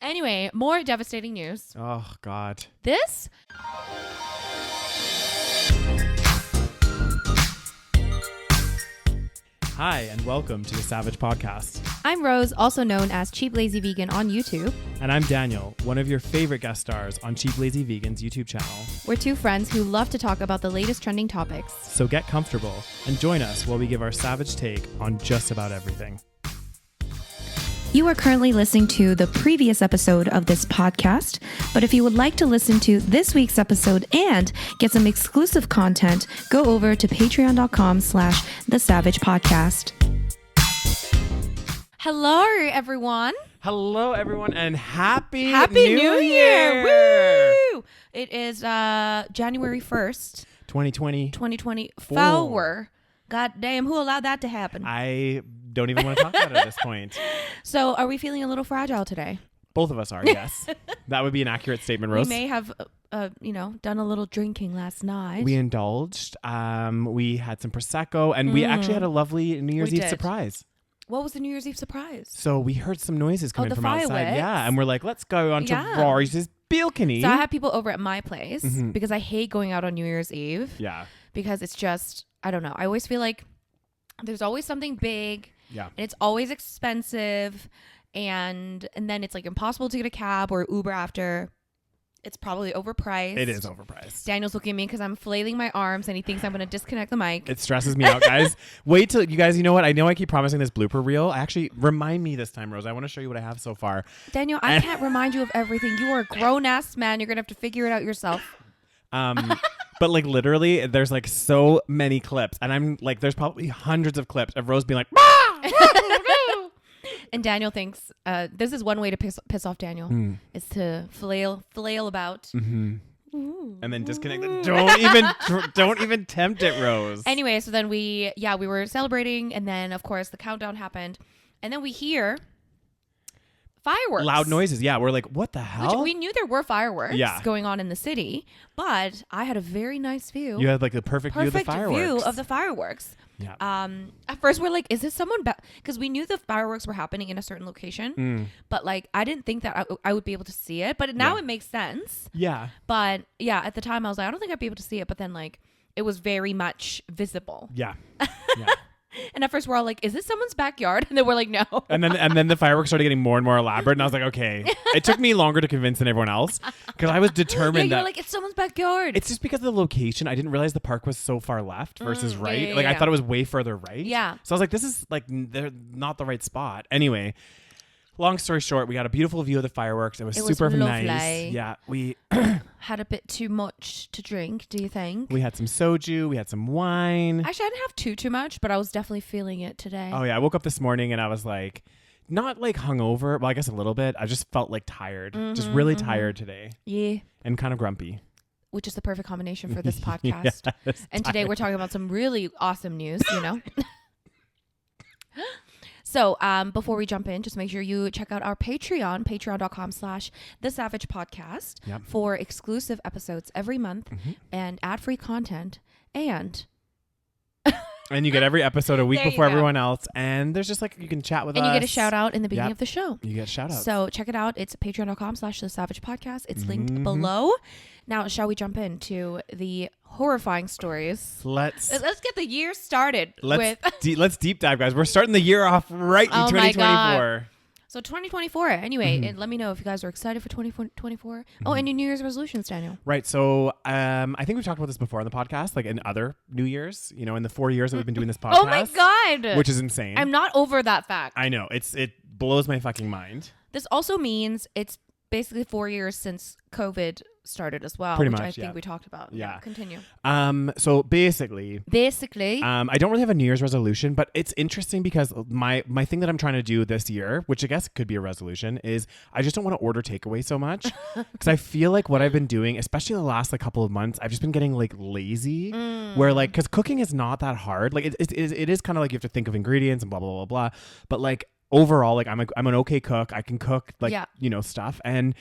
Anyway, more devastating news. Oh, God. This... Hi, and welcome to the SaVeg Podcast. I'm Rose, also known as Cheap Lazy Vegan on YouTube. And I'm Daniel, one of your favorite guest stars on Cheap Lazy Vegan's YouTube channel. We're two friends who love to talk about the latest trending topics. So get comfortable and join us while we give our SaVeg take on just about everything. You are currently listening to the previous episode of this podcast, but if you would like to listen to this week's episode and get some exclusive content, go over to patreon.com/thesavagepodcast. Hello, everyone. Hello, everyone, and Happy New Year! Woo! It is January 1st, 2024. God damn, who allowed that to happen? I don't even want to talk about it at this point. So, are we feeling a little fragile today? Both of us are, yes. That would be an accurate statement, Rose. We may have, done a little drinking last night. We indulged. We had some Prosecco, and we actually had a lovely New Year's Eve surprise. What was the New Year's Eve surprise? So we heard some noises coming from fireworks? outside. Yeah, and we're like, let's go on to Rory's balcony. So I had people over at my place because I hate going out on New Year's Eve. Yeah. Because it's just, I don't know. I always feel like there's always something big. Yeah. And it's always expensive. And then it's like impossible to get a cab or Uber after. It's probably overpriced. It is overpriced. Daniel's looking at me because I'm flailing my arms and he thinks I'm going to disconnect the mic. It stresses me out, guys. Wait till you guys, you know what? I know I keep promising this blooper reel. Actually, remind me this time, Rose. I want to show you what I have so far. Daniel, I can't remind you of everything. You are a grown-ass man. You're going to have to figure it out yourself. But like literally, there's like so many clips. And I'm like, there's probably hundreds of clips of Rose being like, and Daniel thinks this is one way to piss off Daniel is to flail about. and then disconnect it. Don't even tempt it, Rose. Anyway, so then we were celebrating, and then of course the countdown happened, and then we hear fireworks, loud noises. Yeah, we're like, what the hell? We knew there were fireworks going on in the city, but I had a very nice view. You had like the perfect view of the fireworks. Yeah. At first we're like, is this someone because we knew the fireworks were happening in a certain location, but like I didn't think that I would be able to see it, but now it makes sense. Yeah. But yeah, at the time I was like, I don't think I'd be able to see it, but then like it was very much visible. Yeah. Yeah. And at first we're all like, is this someone's backyard? And then we're like, no. And then the fireworks started getting more and more elaborate, and I was like, okay. It took me longer to convince than everyone else because I was determined you're like, it's someone's backyard. It's just because of the location. I didn't realize the park was so far left versus right. I thought it was way further right. Yeah. So I was like, this is like they're not the right spot. Anyway, long story short, we got a beautiful view of the fireworks. It was super nice. Yeah, we had a bit too much to drink. Do you think? We had some soju. We had some wine. Actually, I didn't have too much, but I was definitely feeling it today. Oh yeah, I woke up this morning and I was like, not like hungover. Well, I guess a little bit. I just felt like tired, just really tired today. Yeah, and kind of grumpy. Which is the perfect combination for this podcast. Yes, and today we're talking about some really awesome news. You know. So before we jump in, just make sure you check out our Patreon, patreon.com/thesavagepodcast for exclusive episodes every month and ad-free content. And you get every episode a week before everyone else. And there's just like, you can chat with us. And you get a shout out in the beginning of the show. You get shout outs. So check it out. It's patreon.com/thesavagepodcast. It's linked below. Now, shall we jump into the horrifying stories? Let's get the year started. Let's deep dive, guys. We're starting the year off right in 2024. So 2024. Anyway, and let me know if you guys are excited for 2024. Oh, and your New Year's resolutions, Daniel. Right. So I think we've talked about this before on the podcast, like in other New Year's, you know, in the 4 years that we've been doing this podcast. Oh my God. Which is insane. I'm not over that fact. I know. It blows my fucking mind. This also means it's basically 4 years since COVID started as well. Pretty which much, I think we talked about. Yeah. Continue. So basically, I don't really have a New Year's resolution, but it's interesting because my thing that I'm trying to do this year, which I guess could be a resolution, is I just don't want to order takeaway so much because I feel like what I've been doing, especially the last like couple of months, I've just been getting like lazy. Where like, because cooking is not that hard. Like it is kind of like you have to think of ingredients and blah blah blah blah. But like overall, like I'm an okay cook. I can cook like you know stuff and.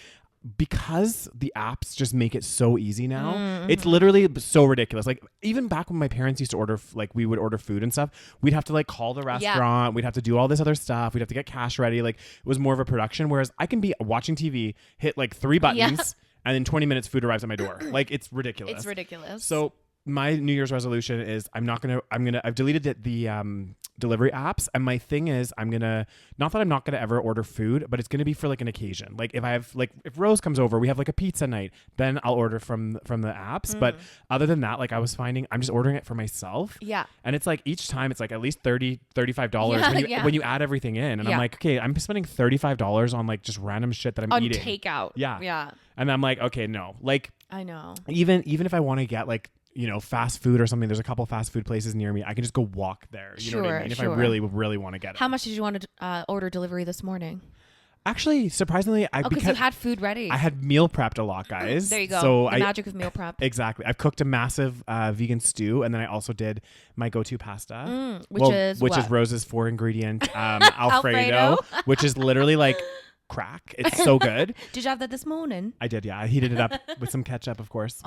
because the apps just make it so easy now, it's literally so ridiculous. Like even back when my parents used to order, like we would order food and stuff, we'd have to like call the restaurant, we'd have to do all this other stuff, we'd have to get cash ready. Like it was more of a production. Whereas I can be watching TV, hit like 3 buttons, and in 20 minutes food arrives at my door. Like it's ridiculous. It's ridiculous. So my New Year's resolution is I've deleted the delivery apps, and my thing is not that I'm not gonna ever order food, but it's gonna be for like an occasion. Like if Rose comes over, we have like a pizza night, then I'll order from the apps. But other than that, like I was finding I'm just ordering it for myself. Yeah. And it's like each time it's like at least $30-$35 when you add everything in. And I'm like, okay, I'm spending $35 on like just random shit that I'm eating. On takeout. Yeah. Yeah. And I'm like, okay, no. Like I know. Even if I want to get like, fast food or something, there's a couple fast food places near me. I can just go walk there. You know what I mean? If I really, really want to get it. How much did you want to order delivery this morning? Actually, surprisingly, because you had food ready. I had meal prepped a lot, guys. There you go. So the magic of meal prep. Exactly. I've cooked a massive vegan stew, and then I also did my go-to pasta, which is Rose's 4-ingredient Alfredo, which is literally like crack. It's so good. Did you have that this morning? I did, yeah. I heated it up with some ketchup, of course.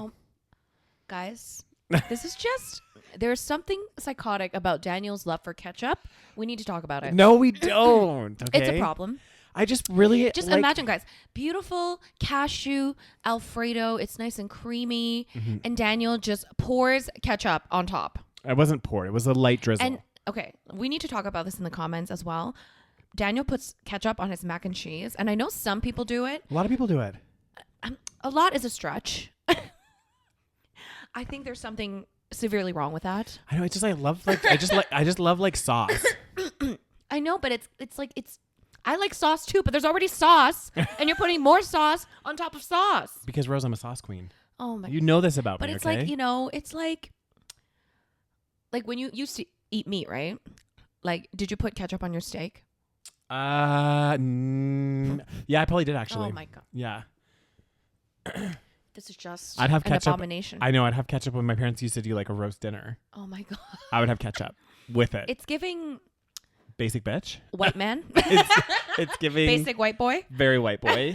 Guys, this is just, there's something psychotic about Daniel's love for ketchup. We need to talk about it. No, we don't. Okay? It's a problem. I just really imagine, guys, beautiful cashew Alfredo. It's nice and creamy, and Daniel just pours ketchup on top. It wasn't poured. It was a light drizzle. And okay, we need to talk about this in the comments as well. Daniel puts ketchup on his mac and cheese, and I know some people do it. A lot of people do it. A lot is a stretch. I think there's something severely wrong with that. I know. It's just I just love like sauce. I know, but it's like I like sauce too, but there's already sauce, and you're putting more sauce on top of sauce. Because Rose, I'm a sauce queen. Oh my! You know this about me, okay? But it's like it's like when you used to eat meat, right? Like, did you put ketchup on your steak? Yeah, I probably did actually. Oh my god! Yeah. This is just an abomination. I know. I'd have ketchup when my parents used to do like a roast dinner. Oh my god! I would have ketchup with it. It's giving basic bitch. White man. it's giving basic white boy. Very white boy.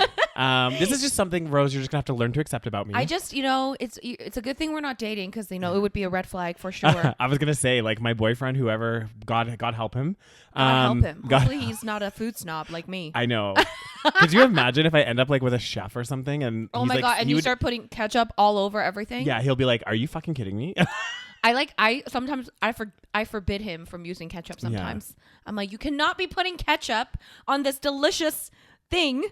This is just something, Rose, you're just gonna have to learn to accept about me. I just, it's a good thing we're not dating, because it would be a red flag for sure. I was gonna say, like, my boyfriend, whoever, God help him. God help him. Hopefully he's not a food snob like me. I know. Could you imagine if I end up like with a chef or something, and oh my god, and you start putting ketchup all over everything? Yeah, he'll be like, "Are you fucking kidding me?" I forbid him from using ketchup sometimes. Yeah. I'm like, you cannot be putting ketchup on this delicious thing.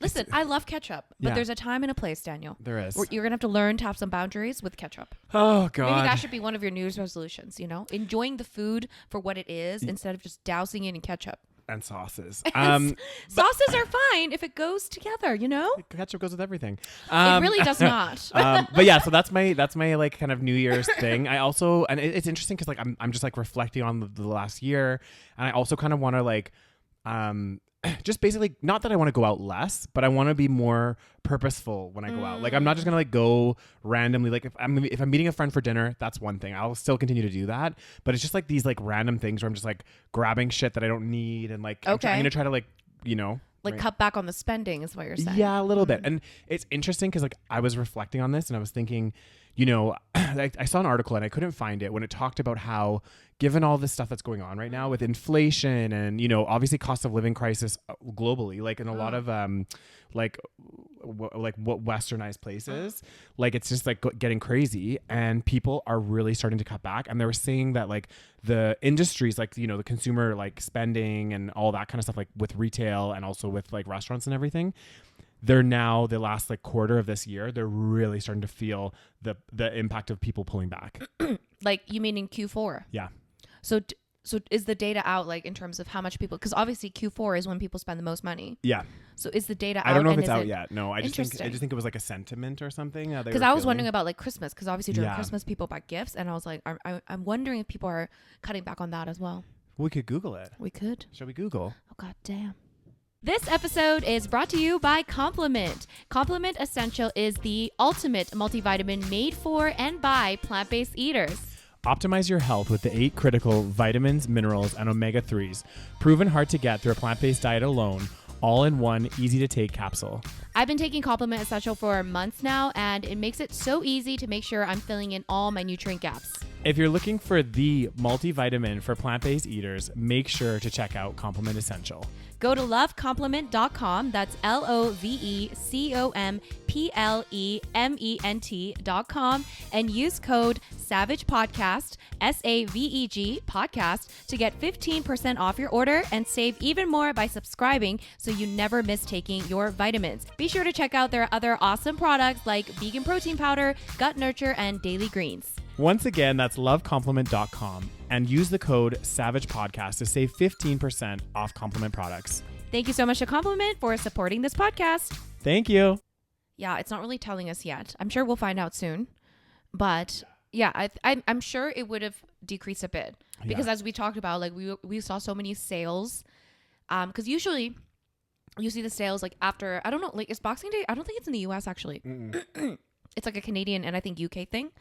Listen, I love ketchup, but there's a time and a place, Daniel. There is. You're going to have to learn to have some boundaries with ketchup. Oh, God. Maybe that should be one of your New Year's resolutions, Enjoying the food for what it is instead of just dousing it in ketchup. And sauces. Sauces are fine if it goes together, Ketchup goes with everything. It really does not. But yeah, so that's my like kind of New Year's thing. I also, and it's interesting because like I'm just like reflecting on the last year, and I also kind of want to like just basically, not that I want to go out less, but I want to be more purposeful when I go out. Like, I'm not just gonna like go randomly. Like, if I'm meeting a friend for dinner, that's one thing. I'll still continue to do that. But it's just like these like random things where I'm just like grabbing shit that I don't need, and like I'm gonna try to like like cut back on the spending is what you're saying. Yeah, a little bit. And it's interesting because like I was reflecting on this and I was thinking, I saw an article and I couldn't find it when it talked about how, given all this stuff that's going on right now with inflation and, obviously cost of living crisis globally, like in a lot of like westernized places, like it's just like getting crazy, and people are really starting to cut back. And they were saying that like the industries, like, the consumer like spending and all that kind of stuff, like with retail and also with like restaurants and everything, they're now, the last like quarter of this year, they're really starting to feel the impact of people pulling back. Like, you mean in Q4? Yeah. So is the data out, like, in terms of how much people, because obviously Q4 is when people spend the most money. Yeah. So is the data out? I don't know if it's out yet. No, I just think it was like a sentiment or something. Because I was wondering about like Christmas, because obviously during Christmas people buy gifts, and I was like, I'm wondering if people are cutting back on that as well. We could Google it. We could. Shall we Google? Oh, god damn. This episode is brought to you by Complement. Complement Essential is the ultimate multivitamin made for and by plant-based eaters. Optimize your health with the 8 critical vitamins, minerals, and omega-3s. Proven hard to get through a plant-based diet alone, all-in-one, easy-to-take capsule. I've been taking Complement Essential for months now, and it makes it so easy to make sure I'm filling in all my nutrient gaps. If you're looking for the multivitamin for plant-based eaters, make sure to check out Complement Essential. Go to lovecomplement.com. That's LOVECOMPLEMENT.com and use code SaVeg Podcast, SAVEG Podcast, to get 15% off your order and save even more by subscribing so you never miss taking your vitamins. Be sure to check out their other awesome products like vegan protein powder, gut nurture, and daily greens. Once again, that's lovecomplement.com and use the code SaVeg Podcast to save 15% off Complement products. Thank you so much to Complement for supporting this podcast. Thank you. Yeah, it's not really telling us yet. I'm sure we'll find out soon. But yeah, I'm sure it would have decreased a bit because as we talked about, like we saw so many sales. Because usually you see the sales like after, I don't know, like it's Boxing Day. I don't think it's in the US actually. It's like a Canadian and I think UK thing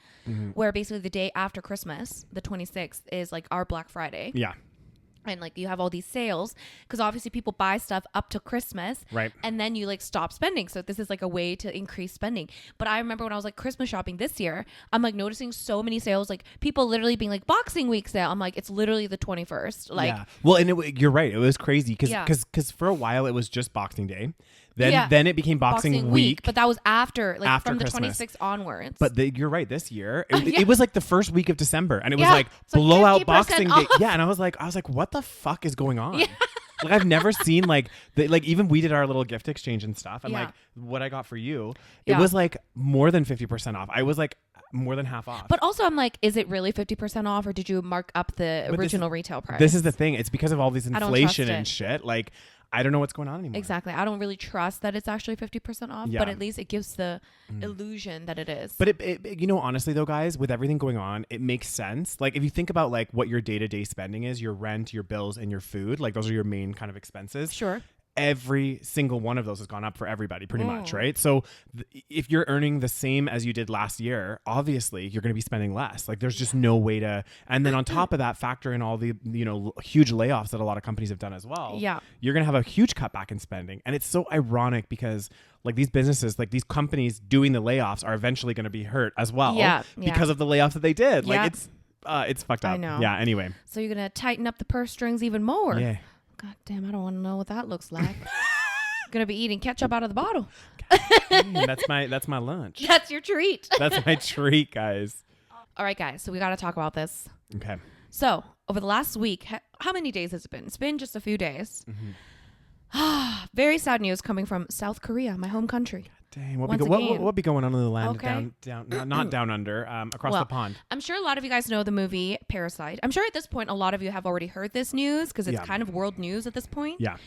where basically the day after Christmas, the 26th, is like our Black Friday. Yeah. And like you have all these sales because obviously people buy stuff up to Christmas. Right. And then you like stop spending. So this is like a way to increase spending. But I remember when I was like Christmas shopping this year, I'm like noticing so many sales, like people literally being like Boxing Week sale. I'm like, it's literally the 21st. Like, yeah. Well, and you're right. It was crazy because for a while it was just Boxing Day. Then it became Boxing Week. But that was after from the Christmas. 26th onwards. But you're right. This year, it was like the first week of December, and it was like it's blowout like Boxing off. Day. Yeah, and I was like, what the fuck is going on? Yeah. Like I've never seen like even we did our little gift exchange and stuff, and like what I got for you, it was like more than 50% off. I was like more than half off. But also I'm like, is it really 50% off or did you mark up the original retail price? This is the thing. It's because of all these inflation and shit. Like I don't know what's going on anymore. Exactly. I don't really trust that it's actually 50% off, but at least it gives the illusion that it is. But it you know, honestly though, guys, with everything going on, it makes sense. Like if you think about like what your day-to-day spending is, your rent, your bills, and your food, like those are your main kind of expenses. Sure. Every single one of those has gone up for everybody pretty much, right? So if you're earning the same as you did last year, obviously you're going to be spending less. Like there's just no way to, and then on top of that, factor in all the, you know, huge layoffs that a lot of companies have done as well. Yeah. You're going to have a huge cutback in spending. And it's so ironic because like these businesses, like these companies doing the layoffs are eventually going to be hurt as well because of the layoffs that they did. Like it's fucked up. I know. Yeah. Anyway. So you're going to tighten up the purse strings even more. Yeah. God damn, I don't want to know what that looks like. Gonna be eating ketchup out of the bottle. That's my lunch. That's your treat. That's my treat, guys. All right, guys. So we got to talk about this. Okay. So over the last week, how many days has it been? It's been just a few days. Very sad news coming from South Korea, my home country. Dang, what be going on in the land not down under, across the pond? I'm sure a lot of you guys know the movie Parasite. I'm sure at this point a lot of you have already heard this news because it's kind of world news at this point. Yeah.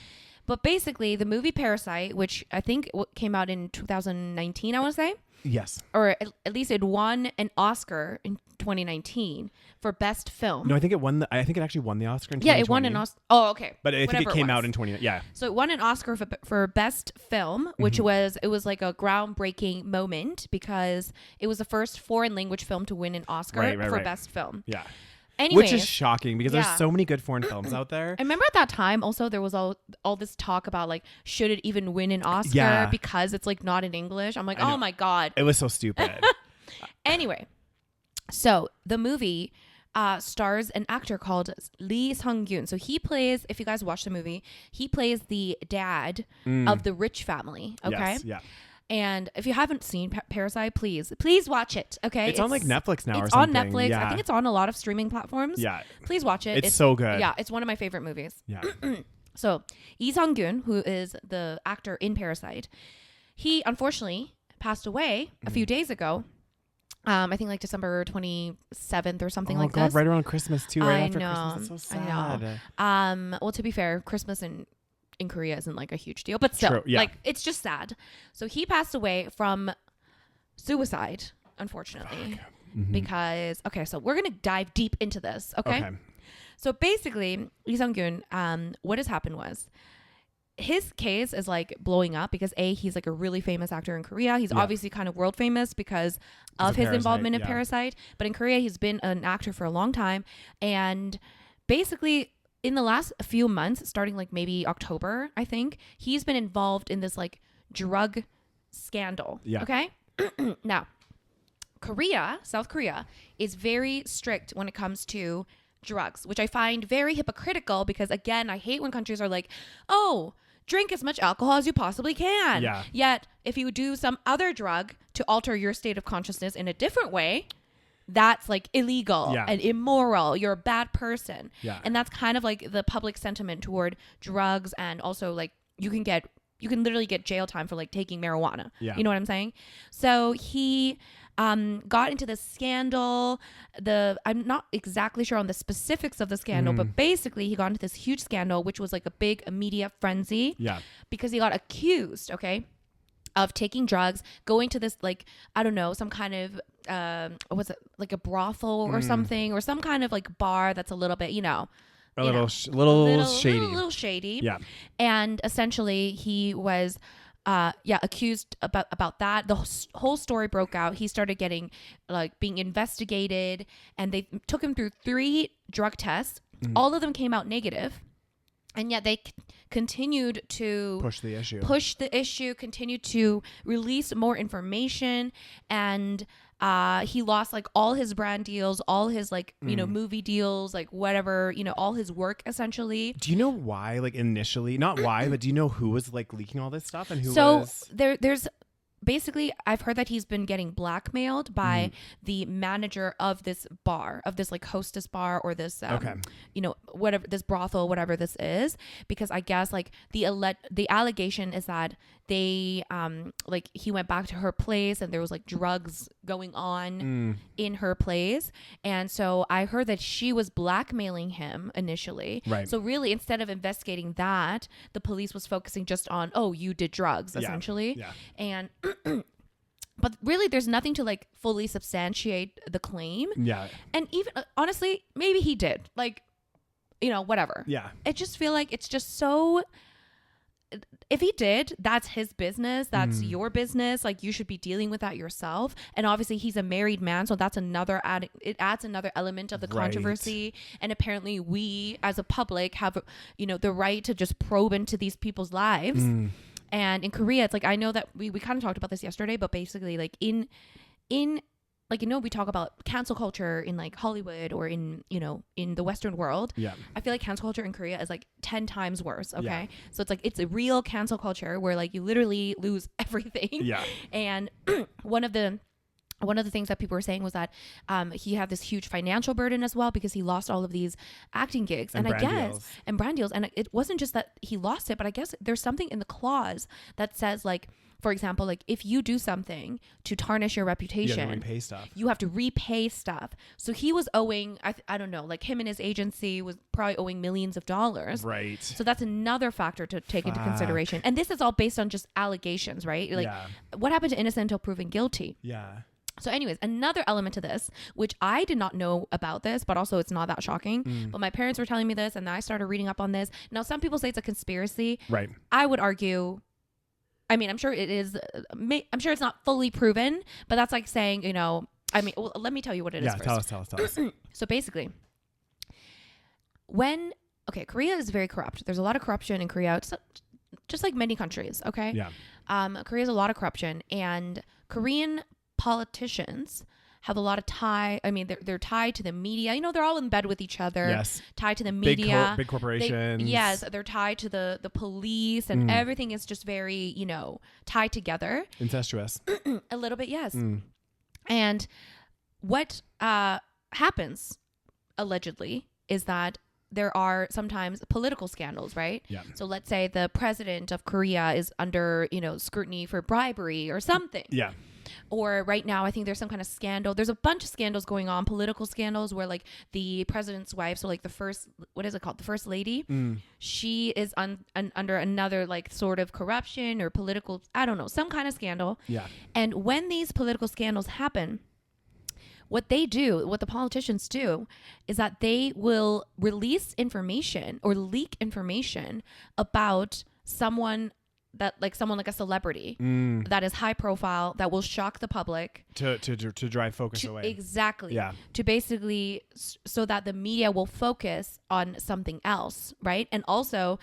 But basically, the movie Parasite, which I think came out in 2019, I want to say. Yes. Or at least it won an Oscar in 2019 for Best Film. No, I think it actually won the Oscar in 2020. Yeah, it won an Oscar. Oh, okay. But I think it came out in 2019. Yeah. So it won an Oscar for Best Film, which was like a groundbreaking moment because it was the first foreign language film to win an Oscar for Best Film. Yeah. Anyways, which is shocking because there's so many good foreign films out there. I remember at that time also there was all this talk about like should it even win an Oscar because it's like not in English. I'm like, oh my God. It was so stupid. Anyway, so the movie stars an actor called Lee Sun-kyun. So he plays, if you guys watch the movie, he plays the dad of the rich family. Okay. Yes, yeah. And if you haven't seen Parasite, please watch it. Okay, it's on like Netflix now or It's something. on Netflix. Yeah. I think it's on a lot of streaming platforms. Yeah, please watch it. It's so good. Yeah, it's one of my favorite movies. Yeah. So Lee Sun-kyun, who is the actor in Parasite, he unfortunately passed away a few days ago. I think like December 27th or something like this. Right around Christmas too. Right after Christmas. It's so sad. I know. Well, to be fair, Christmas in Korea isn't like a huge deal, but still, like it's just sad. So he passed away from suicide, unfortunately, because so we're gonna dive deep into this. Okay. So basically, Lee Sun-kyun, what has happened was his case is like blowing up because he's like a really famous actor in Korea. He's obviously kind of world famous because of his involvement in Parasite. But in Korea, he's been an actor for a long time, and basically in the last few months, starting like maybe October, I think, he's been involved in this like drug scandal. Yeah. Okay. Now, South Korea is very strict when it comes to drugs, which I find very hypocritical because, again, I hate when countries are like, oh, drink as much alcohol as you possibly can. Yeah. Yet, if you do some other drug to alter your state of consciousness in a different way, that's like illegal and immoral. You're a bad person. Yeah. And that's kind of like the public sentiment toward drugs, and also like you can literally get jail time for like taking marijuana. Yeah. You know what I'm saying? So he got into this scandal. I'm not exactly sure on the specifics of the scandal, but basically he got into this huge scandal, which was like a big media frenzy. Yeah. Because he got accused, of taking drugs, going to this like, I don't know, some kind of was it like a brothel or something, or some kind of like bar that's a little bit, a little shady. A little shady. Yeah. And essentially he was accused about that. The whole story broke out. He started getting like being investigated, and they took him through 3 drug tests. All of them came out negative. And yet they continued to push the issue, continued to release more information, and he lost like all his brand deals, all his like, movie deals, like whatever, all his work essentially. Do you know why, like initially, not why, but do you know who was like leaking all this stuff and who was? There's basically, I've heard that he's been getting blackmailed by the manager of this bar, of this like hostess bar, or this, whatever, this brothel, whatever this is, because I guess like the allegation is that they, like he went back to her place and there was like drugs going on in her place. And so I heard that she was blackmailing him initially. Right. So really, instead of investigating that, the police was focusing just on, oh, you did drugs, essentially. Yeah. And but really there's nothing to like fully substantiate the claim. Yeah. And even honestly, maybe he did, like, whatever. Yeah. I just feel like it's just so, if he did, that's his business. That's your business. Like, you should be dealing with that yourself. And obviously he's a married man, so that's it adds another element of the controversy. And apparently we as a public have, the right to just probe into these people's lives. And in Korea, it's like, I know that we kind of talked about this yesterday, but basically like in like, we talk about cancel culture in like Hollywood or in the Western world. Yeah. I feel like cancel culture in Korea is like 10 times worse. Okay. Yeah. So it's like, it's a real cancel culture where like you literally lose everything. Yeah. And one of the things that people were saying was that he had this huge financial burden as well, because he lost all of these acting gigs and brand deals. And it wasn't just that he lost it, but I guess there's something in the clause that says like, for example, like if you do something to tarnish your reputation, you have to repay stuff. So he was owing, I don't know, like him and his agency was probably owing millions of dollars. Right. So that's another factor to take into consideration. And this is all based on just allegations, right? Like what happened to innocent until proven guilty? Yeah. So anyways, another element to this, which I did not know about this, but also it's not that shocking. But my parents were telling me this, and I started reading up on this. Now, some people say it's a conspiracy. Right. I would argue, I mean, I'm sure it is. I'm sure it's not fully proven, but that's like saying, well, let me tell you what it is first. Tell us. So basically, Korea is very corrupt. There's a lot of corruption in Korea. It's just like many countries, okay? Yeah. Korea has a lot of corruption, and Korean politicians have a lot of they're tied to the media. They're all in bed with each other. Yes. Tied to the media. Big corporations. They're tied to the police, and everything is just very, tied together. Incestuous. A little bit, yes. And what happens, allegedly, is that there are sometimes political scandals, right? Yeah. So let's say the president of Korea is under, scrutiny for bribery or something. Yeah. Or right now, I think there's some kind of scandal. There's a bunch of scandals going on, political scandals, where like the president's wife, so like the first, what is it called? The first lady, she is under another like sort of corruption or political, I don't know, some kind of scandal. Yeah. And when these political scandals happen, what the politicians do is that they will release information or leak information about someone that like someone like a celebrity that is high profile, that will shock the public to drive focus away. Exactly. Yeah. To basically so that the media will focus on something else, right? And also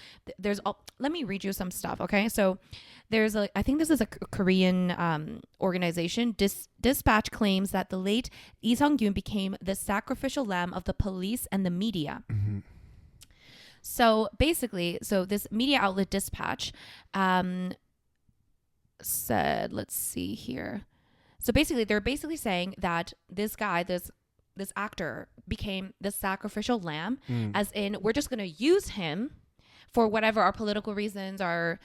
let me read you some stuff, okay? So there's I think this is a Korean organization. Dispatch claims that the late Lee Sun-kyun became the sacrificial lamb of the police and the media. Mm-hmm. So basically, this media outlet Dispatch said, let's see here. So basically, they're basically saying that this guy, this actor became the sacrificial lamb, as in we're just going to use him for whatever our political reasons, our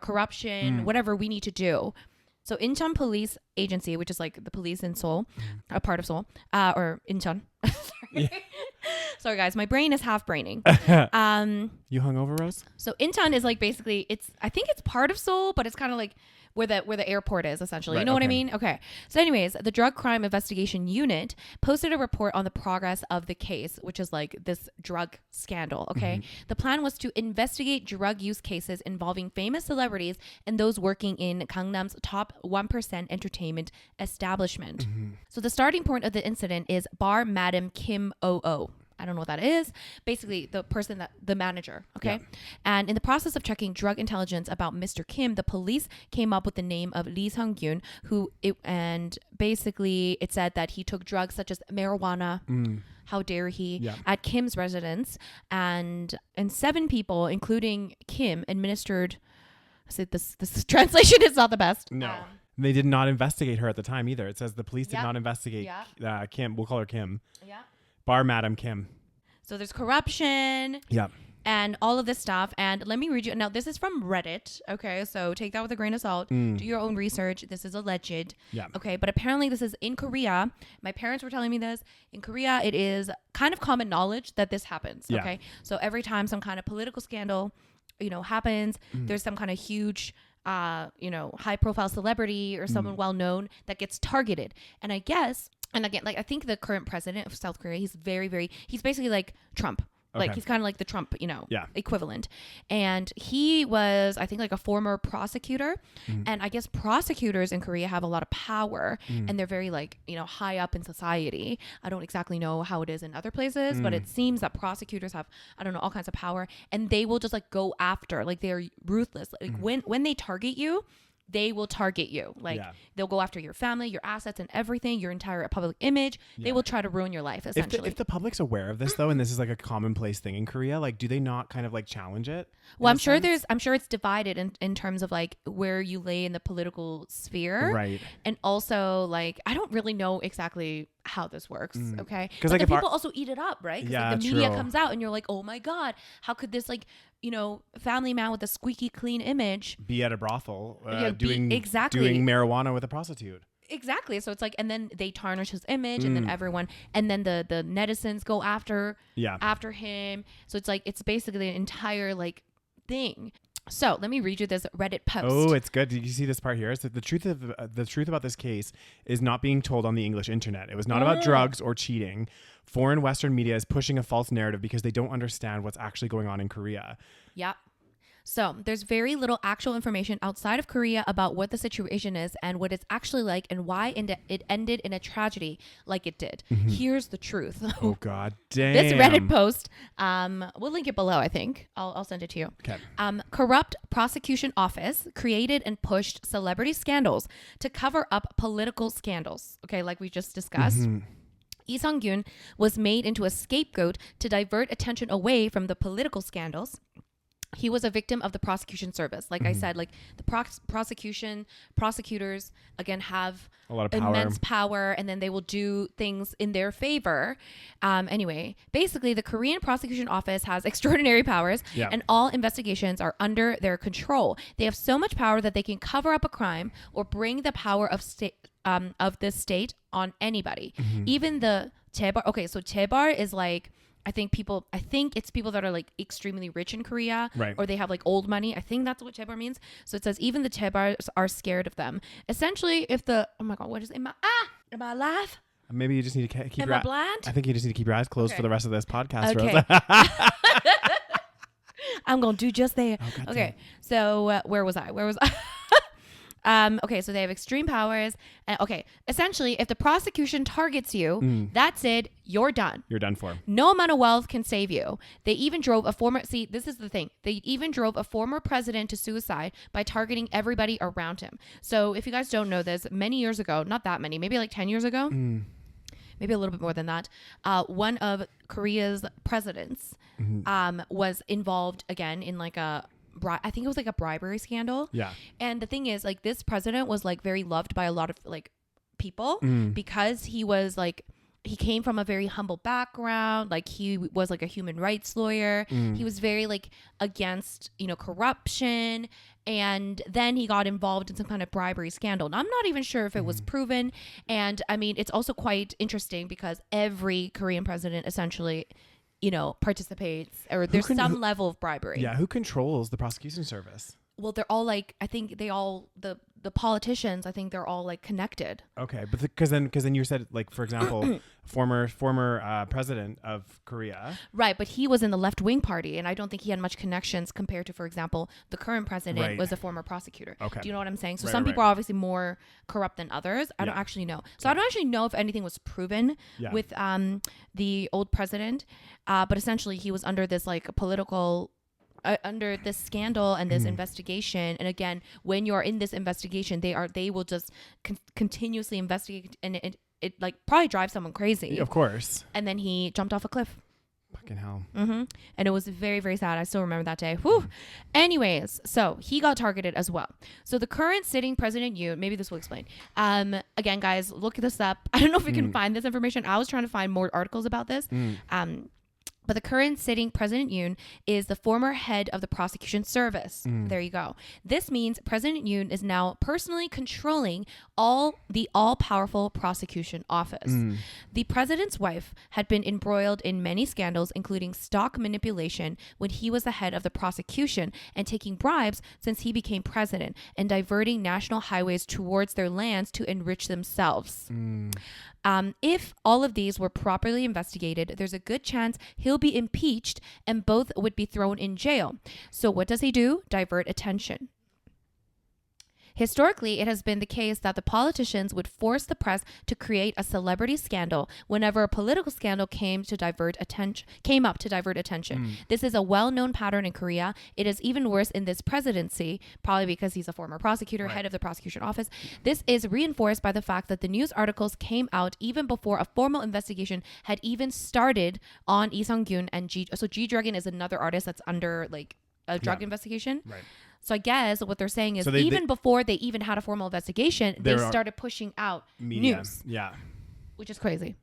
corruption, whatever we need to do. So Incheon Police Agency, which is like the police in Seoul, a part of Seoul, or Incheon. Sorry guys, my brain is half braining. You hungover, Rose? So Incheon is like basically I think it's part of Seoul, but it's kind of like where the airport is essentially. Right, you know what I mean? Okay. So anyways, the Drug Crime Investigation Unit posted a report on the progress of the case, which is like this drug scandal. Okay. The plan was to investigate drug use cases involving famous celebrities and those working in Gangnam's top 1% entertainment establishment. So the starting point of the incident is Bar Madam Kim Oo. I don't know what that is. Basically, the manager. Okay. Yeah. And in the process of checking drug intelligence about Mr. Kim, the police came up with the name of Lee Sun-kyun, and basically it said that he took drugs such as marijuana. How dare he? At Kim's residence, and 7 people, including Kim, administered. This translation is not the best. No. They did not investigate her at the time either. It says the police did not investigate Kim. We'll call her Kim. Yeah. Bar Madam Kim. So there's corruption. Yeah. And all of this stuff. And let me read you. Now, this is from Reddit. Okay. So take that with a grain of salt. Do your own research. This is alleged. Yeah. Okay. But apparently this is in Korea. My parents were telling me this. In Korea, it is kind of common knowledge that this happens. Yeah. Okay. So every time some kind of political scandal, happens, there's some kind of huge high profile celebrity or someone well known that gets targeted. And I guess, and again, like I think the current president of South Korea, he's he's basically like Trump. Like he's kind of like the Trump, equivalent. And he was, I think, like a former prosecutor. And I guess prosecutors in Korea have a lot of power and they're very like, high up in society. I don't exactly know how it is in other places, but it seems that prosecutors have, I don't know, all kinds of power, and they will just like go after, like they're ruthless. Like when they target you, they will target you. Like they'll go after your family, your assets and everything, your entire public image. They will try to ruin your life, essentially. If the public's aware of this though, and this is like a commonplace thing in Korea, like do they not kind of like challenge it? Well, I'm sure it's divided in terms of like where you lay in the political sphere. Right. And also like, I don't really know exactly how this works. Okay. Because like people also eat it up, right? Yeah, like the media comes out and you're like, oh my God, how could this like, family man with a squeaky clean image be at a brothel doing marijuana with a prostitute? Exactly. So it's like, and then they tarnish his image, and then everyone, and then the netizens go after him. So it's like, it's basically an entire like thing. So let me read you this Reddit post. Oh, it's good. Did you see this part here? So the truth about this case is not being told on the English internet. It was not about drugs or cheating. Foreign Western media is pushing a false narrative because they don't understand what's actually going on in Korea. Yep. So there's very little actual information outside of Korea about what the situation is and what it's actually like and why it ended in a tragedy like it did. Here's the truth. Oh, God damn. This Reddit post, we'll link it below, I think. I'll send it to you. Okay. Corrupt prosecution office created and pushed celebrity scandals to cover up political scandals. Okay, like we just discussed. Lee Sun-kyun was made into a scapegoat to divert attention away from the political scandals. He was a victim of the prosecution service. Like I said, like the prosecutors, again, have a lot of immense power, and then they will do things in their favor. Anyway, basically, the Korean prosecution office has extraordinary powers, and all investigations are under their control. They have so much power that they can cover up a crime or bring the power of the state on anybody. Even the chaebar. Okay, so chaebar is like, I think it's people that are like extremely rich in Korea, right, or they have like old money. I think that's what chaebar means. So it says even the chaebars are scared of them. Essentially, if oh my God, what is it? Am I alive? Maybe you just need to keep your eyes. I think you just need to keep your eyes closed for the rest of this podcast, okay. Rosa. I'm going to do just that. Oh, okay. So where was I? Okay, so they have extreme powers. Okay, essentially, if the prosecution targets you, that's it. You're done. You're done for. No amount of wealth can save you. They even drove a former... See, this is the thing. They even drove a former president to suicide by targeting everybody around him. So if you guys don't know this, many years ago, not that many, maybe like 10 years ago, maybe a little bit more than that, one of Korea's presidents was involved again in like I think it was like a bribery scandal. Yeah. And the thing is, like, this president was like very loved by a lot of like people because he was like, he came from a very humble background. Like, he was like a human rights lawyer. He was very like against, corruption. And then he got involved in some kind of bribery scandal. Now, I'm not even sure if it was proven. And I mean, it's also quite interesting because every Korean president essentially participates, or there's some level of bribery. Yeah. Who controls the prosecution service? Well, they're all like, I think they all, the politicians, I think they're all like connected. Okay. But because then you said, like, for example, former president of Korea. Right. But he was in the left wing party, and I don't think he had much connections compared to, for example, the current president was a former prosecutor. Okay. Do you know what I'm saying? So some people are obviously more corrupt than others. I don't actually know. So I don't actually know if anything was proven with the old president. But essentially he was under this like political under this scandal and this investigation. And again, when you're in this investigation, they will just continuously investigate, and it like probably drives someone crazy. Yeah, of course. And then he jumped off a cliff. Fucking hell. And it was very, very sad. I still remember that day. Whew. Anyways, so he got targeted as well. So the current sitting president Yoon, maybe this will explain. Again, guys, look this up. I don't know if we can find this information. I was trying to find more articles about this. But the current sitting President Yoon is the former head of the prosecution service. There you go. This means President Yoon is now personally controlling the all-powerful prosecution office. The president's wife had been embroiled in many scandals, including stock manipulation when he was the head of the prosecution, and taking bribes since he became president, and diverting national highways towards their lands to enrich themselves. If all of these were properly investigated, there's a good chance he'll be impeached and both would be thrown in jail. So what does he do? Divert attention. Historically, it has been the case that the politicians would force the press to create a celebrity scandal whenever a political scandal came up to divert attention. This is a well-known pattern in Korea. It is even worse in this presidency, probably because he's a former prosecutor, head of the prosecution office. This is reinforced by the fact that the news articles came out even before a formal investigation had even started on Lee Sun-kyun and So G-Dragon is another artist that's under like a drug investigation. Right. So I guess what they're saying is even before they even had a formal investigation, they started pushing out news. Yeah. Which is crazy.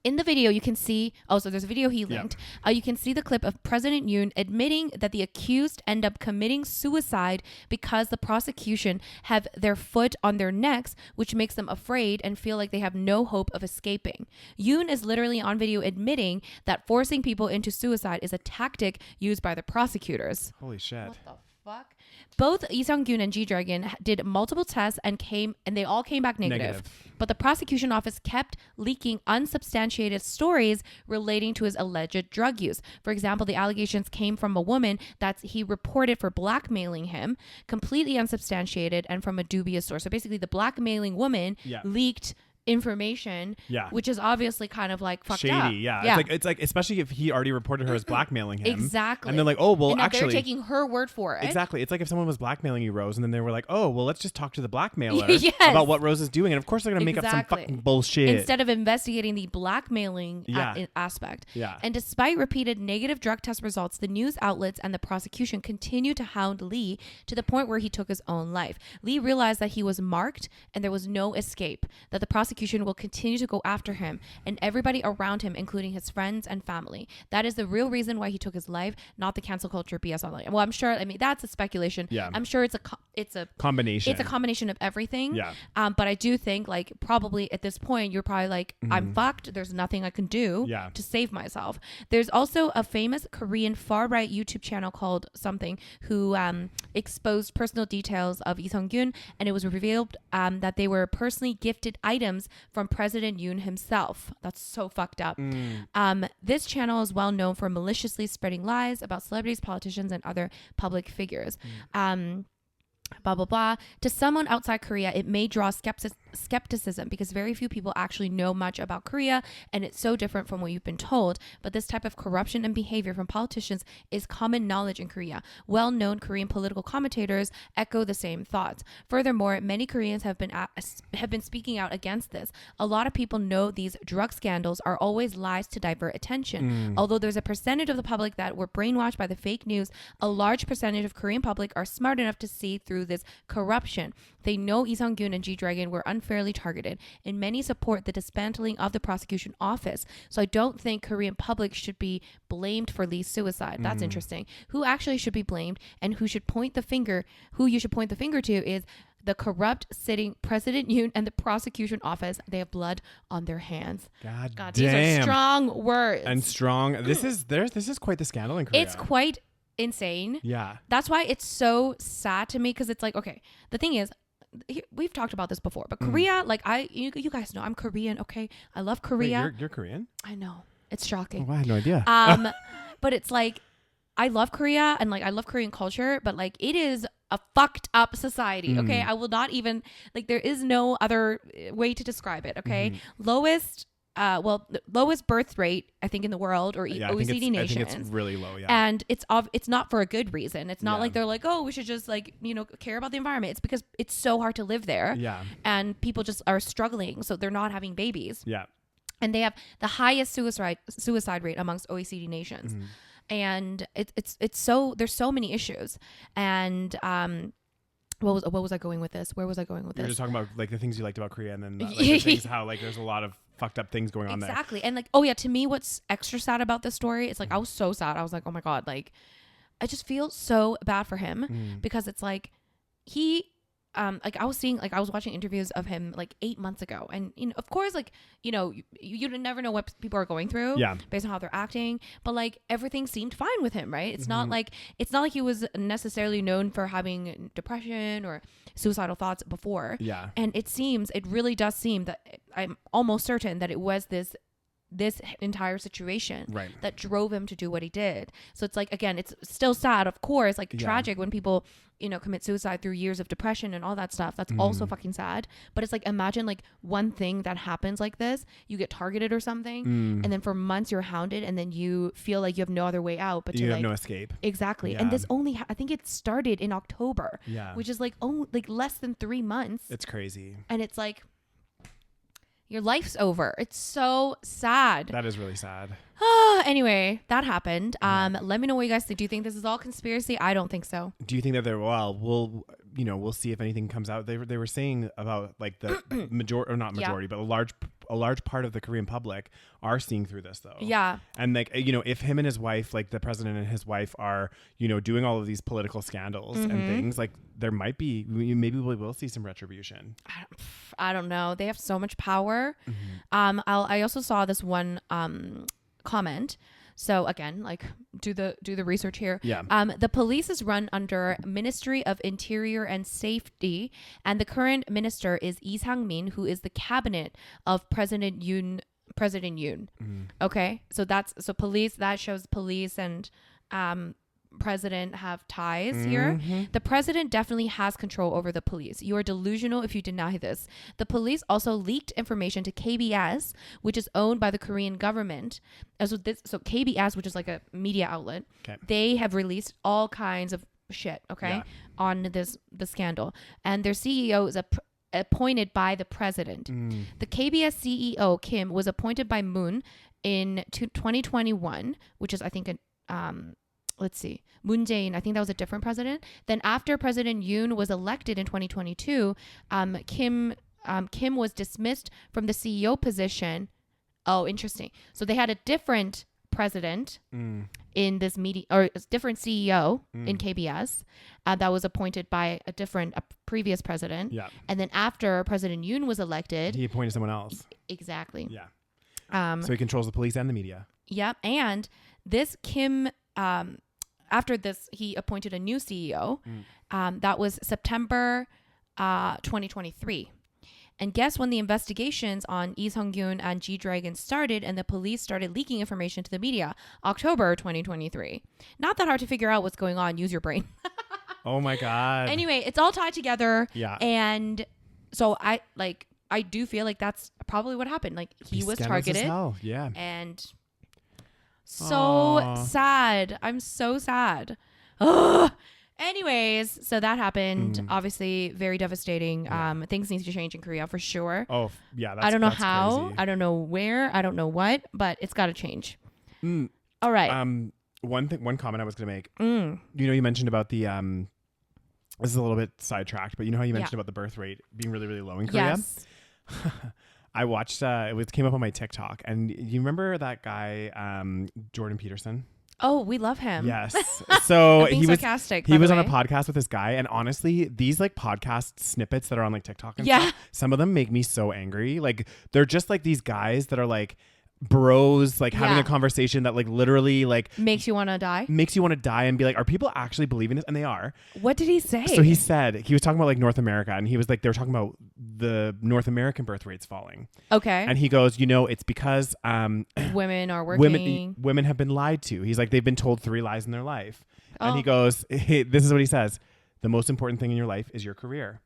In the video, you can see... Oh, so there's a video he linked. You can see the clip of President Yoon admitting that the accused end up committing suicide because the prosecution have their foot on their necks, which makes them afraid and feel like they have no hope of escaping. Yoon is literally on video admitting that forcing people into suicide is a tactic used by the prosecutors. Holy shit. What the fuck? Both Lee Sun-kyun and G-Dragon did multiple tests and they all came back negative. But the prosecution office kept leaking unsubstantiated stories relating to his alleged drug use. For example, the allegations came from a woman that he reported for blackmailing him, completely unsubstantiated and from a dubious source. So basically the blackmailing woman leaked information, which is obviously kind of like fucked up. It's like especially if he already reported her as blackmailing him. Exactly. And they're like, oh, well, actually, they're taking her word for it. Exactly. It's like if someone was blackmailing you, Rose, and then they were like, oh, well, let's just talk to the blackmailer about what Rose is doing. And of course they're going to make up some fucking bullshit. Instead of investigating the blackmailing aspect. Yeah. And despite repeated negative drug test results, the news outlets and the prosecution continued to hound Lee to the point where he took his own life. Lee realized that he was marked and there was no escape, that the prosecution will continue to go after him and everybody around him, including his friends and family. That is the real reason why he took his life, not the cancel culture BS online. Well, I'm sure, I mean, that's a speculation. Yeah. I'm sure it's it's a combination. It's a combination of everything. Yeah. But I do think like probably at this point you're probably like, I'm fucked. There's nothing I can do to save myself. There's also a famous Korean far right YouTube channel called something who exposed personal details of Lee Sun-kyun, and it was revealed that they were personally gifted items from President Yoon himself. That's so fucked up. This channel is well known for maliciously spreading lies about celebrities, politicians, and other public figures. Blah, blah, blah. To someone outside Korea, it may draw skepticism because very few people actually know much about Korea, and it's so different from what you've been told. But this type of corruption and behavior from politicians is common knowledge in Korea. Well-known Korean political commentators echo the same thoughts. Furthermore, many Koreans have been speaking out against this. A lot of people know these drug scandals are always lies to divert attention. Although there's a percentage of the public that were brainwashed by the fake news, a large percentage of Korean public are smart enough to see through this corruption. They know Lee Sun-kyun and G-Dragon were unfairly targeted, and many support the dismantling of the prosecution office. So I don't think Korean public should be blamed for Lee's suicide. That's interesting. Who actually should be blamed, and who you should point the finger to is the corrupt sitting President Yoon and the prosecution office. They have blood on their hands. God damn. These are strong words. And strong. This is quite the scandal in Korea. It's quite insane. Yeah. That's why it's so sad to me, because it's like, okay, the thing is, we've talked about this before, but Korea, like you guys know I'm Korean, okay? I love Korea. Wait, you're Korean? I know. It's shocking. Oh, I had no idea. But it's like, I love Korea and like I love Korean culture, but like it is a fucked up society, okay? I will not even, like, there is no other way to describe it, okay? Lowest birth rate, I think, in the world, or OECD nations. I think it's really low, yeah. And it's not for a good reason. It's not like they're like, oh, we should just like, care about the environment. It's because it's so hard to live there. Yeah. And people just are struggling, so they're not having babies. Yeah. And they have the highest suicide rate amongst OECD nations. And it's so, there's so many issues. And what was I going with this? Where was I going with this? You were just talking about like the things you liked about Korea, and then like, the things how like there's a lot of fucked up things going on there. Exactly. And like, oh yeah, to me, what's extra sad about this story, it's like I was so sad. I was like, oh my God, like I just feel so bad for him because it's like he like I was watching interviews of him like 8 months ago, and of course, like you never know what people are going through based on how they're acting, but like everything seemed fine with him, right? It's not like he was necessarily known for having depression or suicidal thoughts before, and it really does seem that I'm almost certain that it was this entire situation that drove him to do what he did. So it's like, again, it's still sad, of course, like tragic when people commit suicide through years of depression and all that stuff. That's also fucking sad. But it's like, imagine like one thing that happens like this, you get targeted or something, and then for months you're hounded, and then you feel like you have no other way out but you have no escape. Exactly. And this only I think it started in October, which is like less than 3 months. It's crazy. And it's like, your life's over. It's so sad. That is really sad. Anyway, that happened. Let me know what you guys think. Do you think this is all conspiracy? I don't think so. Do you think that we'll see if anything comes out. They were saying about like the majority, but a large part of the Korean public are seeing through this though. Yeah. And like, if him and his wife, like the president and his wife are, doing all of these political scandals and things, like there might be, maybe we will see some retribution. I don't know. They have so much power. I also saw this one comment. So again, like do the research here. Yeah. The police is run under Ministry of Interior and Safety, and the current minister is Lee Sang-min, who is the cabinet of President Yoon. Okay, so police, that shows police and president have ties here. The president definitely has control over the police. You are delusional if you deny this. The police also leaked information to KBS, which is owned by the Korean government. So KBS, which is like a media outlet, they have released all kinds of shit, on the scandal. And their CEO is appointed by the president. The KBS CEO, Kim, was appointed by Moon in 2021, which is, I think, let's see, Moon Jae-in, I think that was a different president. Then after President Yoon was elected in 2022, Kim was dismissed from the CEO position. Oh, interesting. So they had a different president in this meeting, or a different CEO in KBS that was appointed by a previous president. Yeah. And then after President Yoon was elected, he appointed someone else. Exactly. Yeah. So he controls the police and the media. Yep. And this Kim, after this, he appointed a new CEO. That was September 2023. And guess when the investigations on Lee Sun-kyun and G-Dragon started and the police started leaking information to the media? October 2023. Not that hard to figure out what's going on. Use your brain. Oh my God. Anyway, it's all tied together. Yeah. And so I do feel like that's probably what happened. Like he was targeted. Yeah. And so sad. I'm so sad. Ugh. Anyways, so that happened. Obviously, very devastating. Yeah. Things need to change in Korea for sure. Oh, yeah. I don't know how. Crazy. I don't know where. I don't know what. But it's got to change. All right. One comment I was going to make. You mentioned about the this is a little bit sidetracked, but you know how you mentioned about the birth rate being really, really low in Korea? Yes. I watched. It came up on my TikTok, and you remember that guy, Jordan Peterson? Oh, we love him. Yes. So he was sarcastic. He was on a podcast with this guy, and honestly, these like podcast snippets that are on like TikTok and stuff, some of them make me so angry. Like they're just like these guys that are like bros, like having a conversation that like literally like makes you want to die and be like, are people actually believing this? And they are. What did he say? So he said, he was talking about like North America, and he was like, they were talking about the North American birth rates falling. Okay. And he goes, it's because women are working. Women have been lied to. He's like, they've been told 3 lies in their life. And he goes, this is what he says. The most important thing in your life is your career.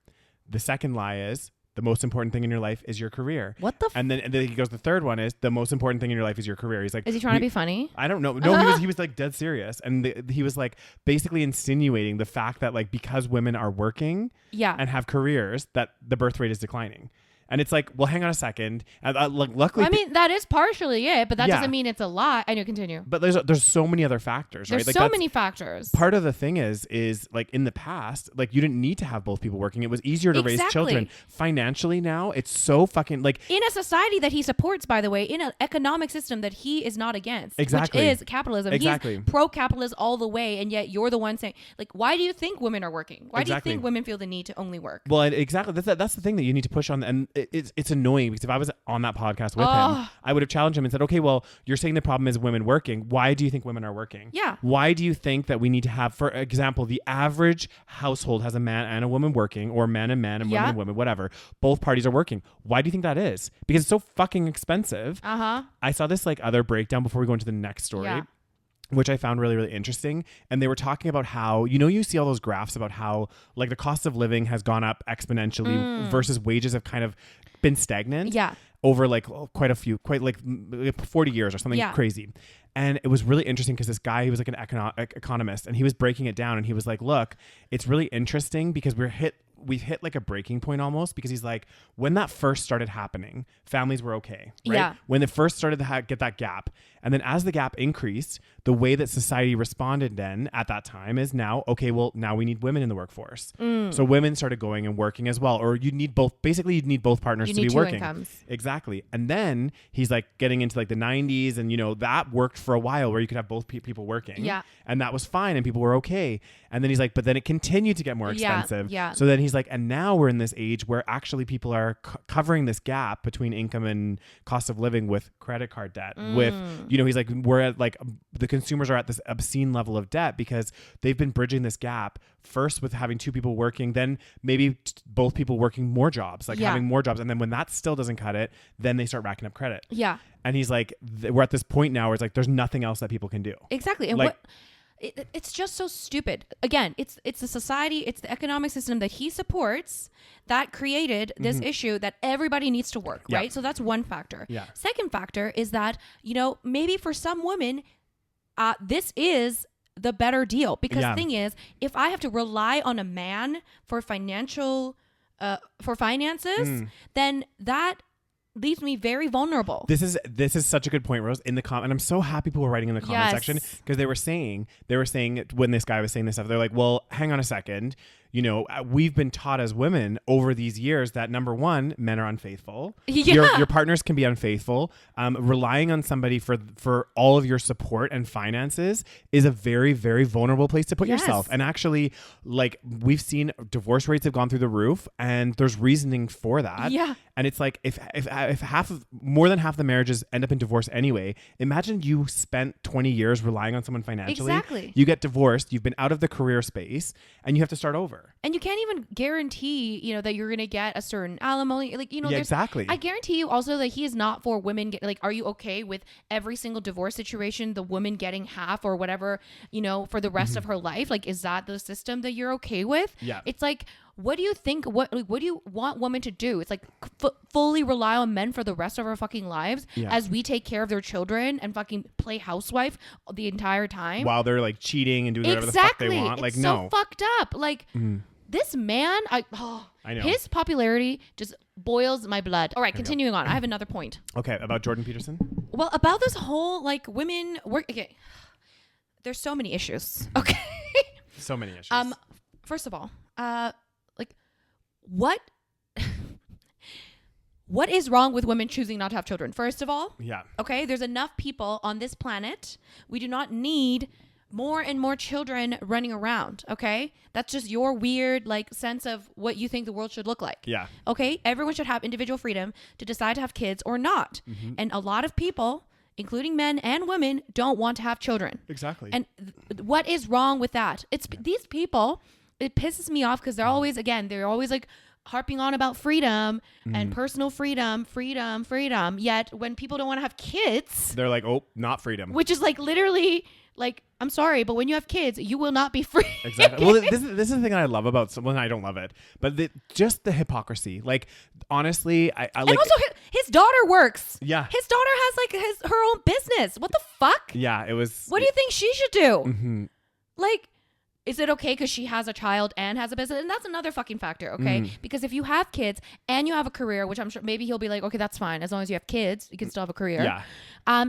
The second lie is, the most important thing in your life is your career. What the? And then he goes, the third one is, the most important thing in your life is your career. He's like, is he trying to be funny? I don't know. No, he was like dead serious. And he was like basically insinuating the fact that like because women are working and have careers, that the birth rate is declining. And it's like, well, hang on a second. Luckily, I mean, that is partially it, but that doesn't mean it's a lie. I know, continue. But there's so many other factors, right? There's so many factors. Part of the thing is like in the past, like you didn't need to have both people working. It was easier to raise children. Financially now, it's so fucking like in a society that he supports, by the way, in an economic system that he is not against, which is capitalism. He's pro-capitalist all the way, and yet you're the one saying, like, why do you think women are working? Why do you think women feel the need to only work? Well, exactly. That's the thing that you need to push on, and it's annoying because if I was on that podcast with him, I would have challenged him and said, okay, well, you're saying the problem is women working. Why do you think women are working? Yeah. Why do you think that we need to have, for example, the average household has a man and a woman working, or man and women and women, whatever. Both parties are working. Why do you think that is? Because it's so fucking expensive. I saw this like other breakdown before we go into the next story. Which I found really, really interesting. And they were talking about how, you see all those graphs about how like the cost of living has gone up exponentially versus wages have kind of been stagnant over like quite like 40 years or something crazy. And it was really interesting because this guy, he was like an economist, and he was breaking it down, and he was like, look, it's really interesting because we've hit like a breaking point almost, because he's like, when that first started happening, families were okay, right? Yeah. When it first started to get that gap. And then as the gap increased, the way that society responded then at that time is now, okay, well, now we need women in the workforce. So women started going and working as well, or you'd need both partners to be working. Incomes. Exactly. And then he's like getting into like the 90s, and that worked for a while where you could have both people working. Yeah. And that was fine, and people were okay. And then he's like, but then it continued to get more expensive. Yeah. So then he's like, and now we're in this age where actually people are covering this gap between income and cost of living with credit card debt. With, he's like, we're at like, the consumers are at this obscene level of debt because they've been bridging this gap first with having 2 people working, then maybe both people working more jobs, like having more jobs. And then when that still doesn't cut it, then they start racking up credit. Yeah. And he's like, we're at this point now where it's like, there's nothing else that people can do. Exactly. And like, it's just so stupid. Again, it's the society, it's the economic system that he supports that created this issue that everybody needs to work, right? So that's one factor. Yeah. Second factor is that, maybe for some women, this is the better deal, because the thing is, if I have to rely on a man for finances, then that leaves me very vulnerable. This is such a good point, Rose. In the and I'm so happy people were writing in the comment section, because they were saying when this guy was saying this stuff, they're like, well, hang on a second, we've been taught as women over these years that number one, men are unfaithful. Your partners can be unfaithful. Relying on somebody for all of your support and finances is a very, very vulnerable place to put yourself. And actually, like, we've seen divorce rates have gone through the roof, and there's reasoning for that. Yeah. And it's like, if more than half the marriages end up in divorce anyway, imagine you spent 20 years relying on someone financially. Exactly. You get divorced, you've been out of the career space, and you have to start over. And you can't even guarantee, that you're going to get a certain alimony. Like, exactly. I guarantee you also that he is not for women. Are you okay with every single divorce situation, the woman getting half or whatever, for the rest of her life? Like, is that the system that you're okay with? Yeah. It's like, what do you think? What do you want women to do? It's like fully rely on men for the rest of our fucking lives as we take care of their children and fucking play housewife the entire time while they're like cheating and doing whatever the fuck they want. Like, it's so fucked up. Like, this man, I know his popularity just boils my blood. All right, continuing on. I have another point. Okay, about Jordan Peterson. Well, about this whole like women work. Okay, there's so many issues. Okay, so many issues. First of all, what is wrong with women choosing not to have children? First of all, okay, there's enough people on this planet. We do not need more and more children running around. Okay, that's just your weird like sense of what you think the world should look like. Yeah. Okay, everyone should have individual freedom to decide to have kids or not. And a lot of people, including men and women, don't want to have children. Exactly. And what is wrong with that? It's these people. It pisses me off because they're always like harping on about freedom and personal freedom. Yet when people don't want to have kids, they're like, oh, not freedom. Which is like literally like, I'm sorry, but when you have kids, you will not be free. Exactly. Well, this is the thing that I love about someone. I don't love it, but just the hypocrisy. Like, honestly, I like. And also, his daughter works. Yeah. His daughter has like her own business. What the fuck? Yeah, it was. What do you think she should do? Like, is it okay because she has a child and has a business? And that's another fucking factor, okay? Because if you have kids and you have a career, which I'm sure maybe he'll be like, okay, that's fine. As long as you have kids, you can still have a career. Yeah.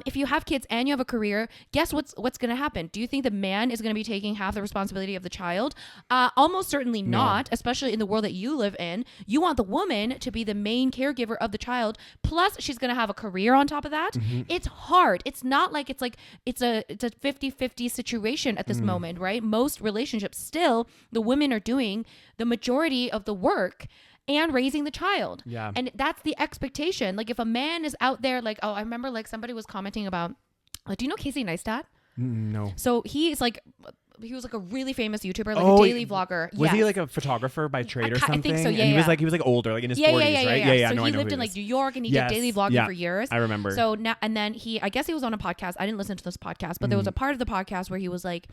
If you have kids and you have a career, guess what's going to happen? Do you think the man is going to be taking half the responsibility of the child? Almost certainly not, especially in the world that you live in. You want the woman to be the main caregiver of the child. Plus, she's going to have a career on top of that. It's hard. It's not like it's a 50-50 situation at this moment, right? Most relationships still, the women are doing the majority of the work and raising the child. Yeah. And that's the expectation. Like, if a man is out there, like, I remember like somebody was commenting about, do you know Casey Neistat? No. So he was like a really famous YouTuber, like a daily vlogger. Was he like a photographer by trade or something? I think so, yeah. And he was like older, like in his 40s, right? Yeah. So he lived in like New York and he did daily vlogging for years. I remember. So now, and then I guess he was on a podcast. I didn't listen to this podcast, but there was a part of the podcast where he was like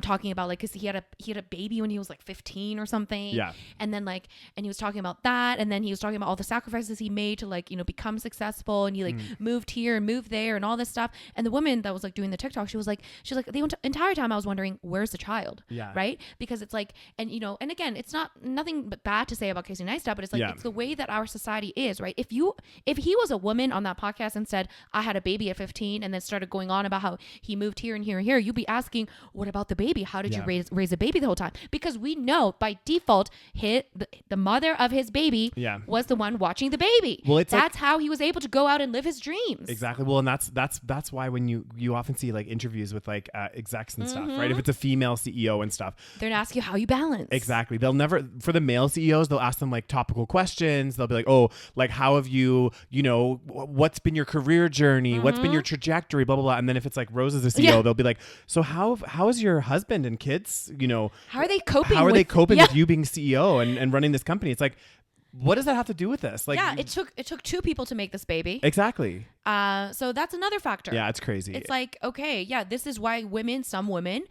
talking about like, cause he had a baby when he was like 15 or something. Yeah. And then like, and he was talking about that. And then he was talking about all the sacrifices he made to like, become successful. And he like moved here and moved there and all this stuff. And the woman that was like doing the TikTok, she was like the entire time I was wondering, where's the child? Yeah. Right. Because it's like, and and again, it's nothing but bad to say about Casey Neistat, but it's like, it's the way that our society is, right? If he was a woman on that podcast and said, I had a baby at 15 and then started going on about how he moved here and here and here, you'd be asking, what about the baby? How did you raise a baby the whole time? Because we know by default, the mother of his baby was the one watching the baby. Well, that's how he was able to go out and live his dreams. Exactly. Well, and that's why when you often see like interviews with like execs and stuff, right? If it's a female CEO and stuff, they're gonna ask you how you balance. Exactly. They'll never, for the male CEOs, they'll ask them like topical questions. They'll be like, oh, like how have you, what's been your career journey? What's been your trajectory? Blah blah blah. And then if it's like Rose as a CEO, they'll be like, so how is your husband and kids? How are they coping? With you being CEO and running this company? It's like, what does that have to do with this? Like, it took two people to make this baby. Exactly. So that's another factor. Yeah, it's crazy. It's like, okay, this is why some women,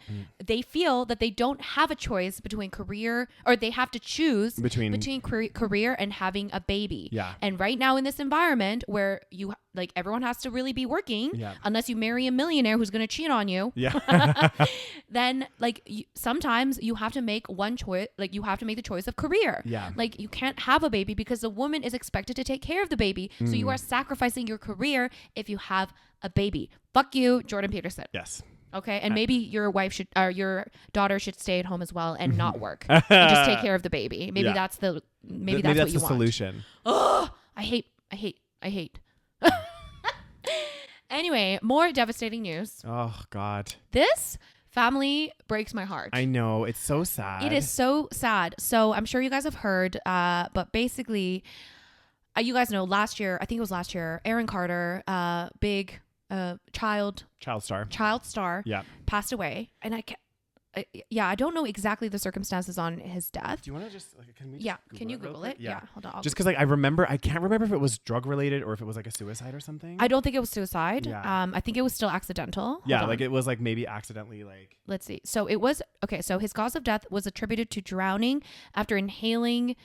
they feel that they don't have a choice between career, or they have to choose between career and having a baby. Yeah. And right now in this environment where everyone has to really be working, unless you marry a millionaire who's going to cheat on you. Yeah. Then sometimes you have to make one choice. Like, you have to make the choice of career. Yeah. Like, you can't have a baby because the woman is expected to take care of the baby. So you are sacrificing your career if you have a baby. Fuck you, Jordan Peterson. Yes. Okay, and maybe your wife should, or your daughter should stay at home as well and not work and just take care of the baby. Maybe that's the maybe that's what you want. Solution. Oh, I hate. Anyway, more devastating news. Oh God. This family breaks my heart. I know, it's so sad. It is so sad. So I'm sure you guys have heard, but basically, you guys know last year, I think it was last year, Aaron Carter, big child star, passed away, and I don't know exactly the circumstances on his death. Do you want to just can you Google it? Yeah, hold on. Just because I can't remember if it was drug related or if it was like a suicide or something. I don't think it was suicide. Yeah. I think it was still accidental. Like it was like maybe accidentally like. Let's see. So it was so his cause of death was attributed to drowning after inhaling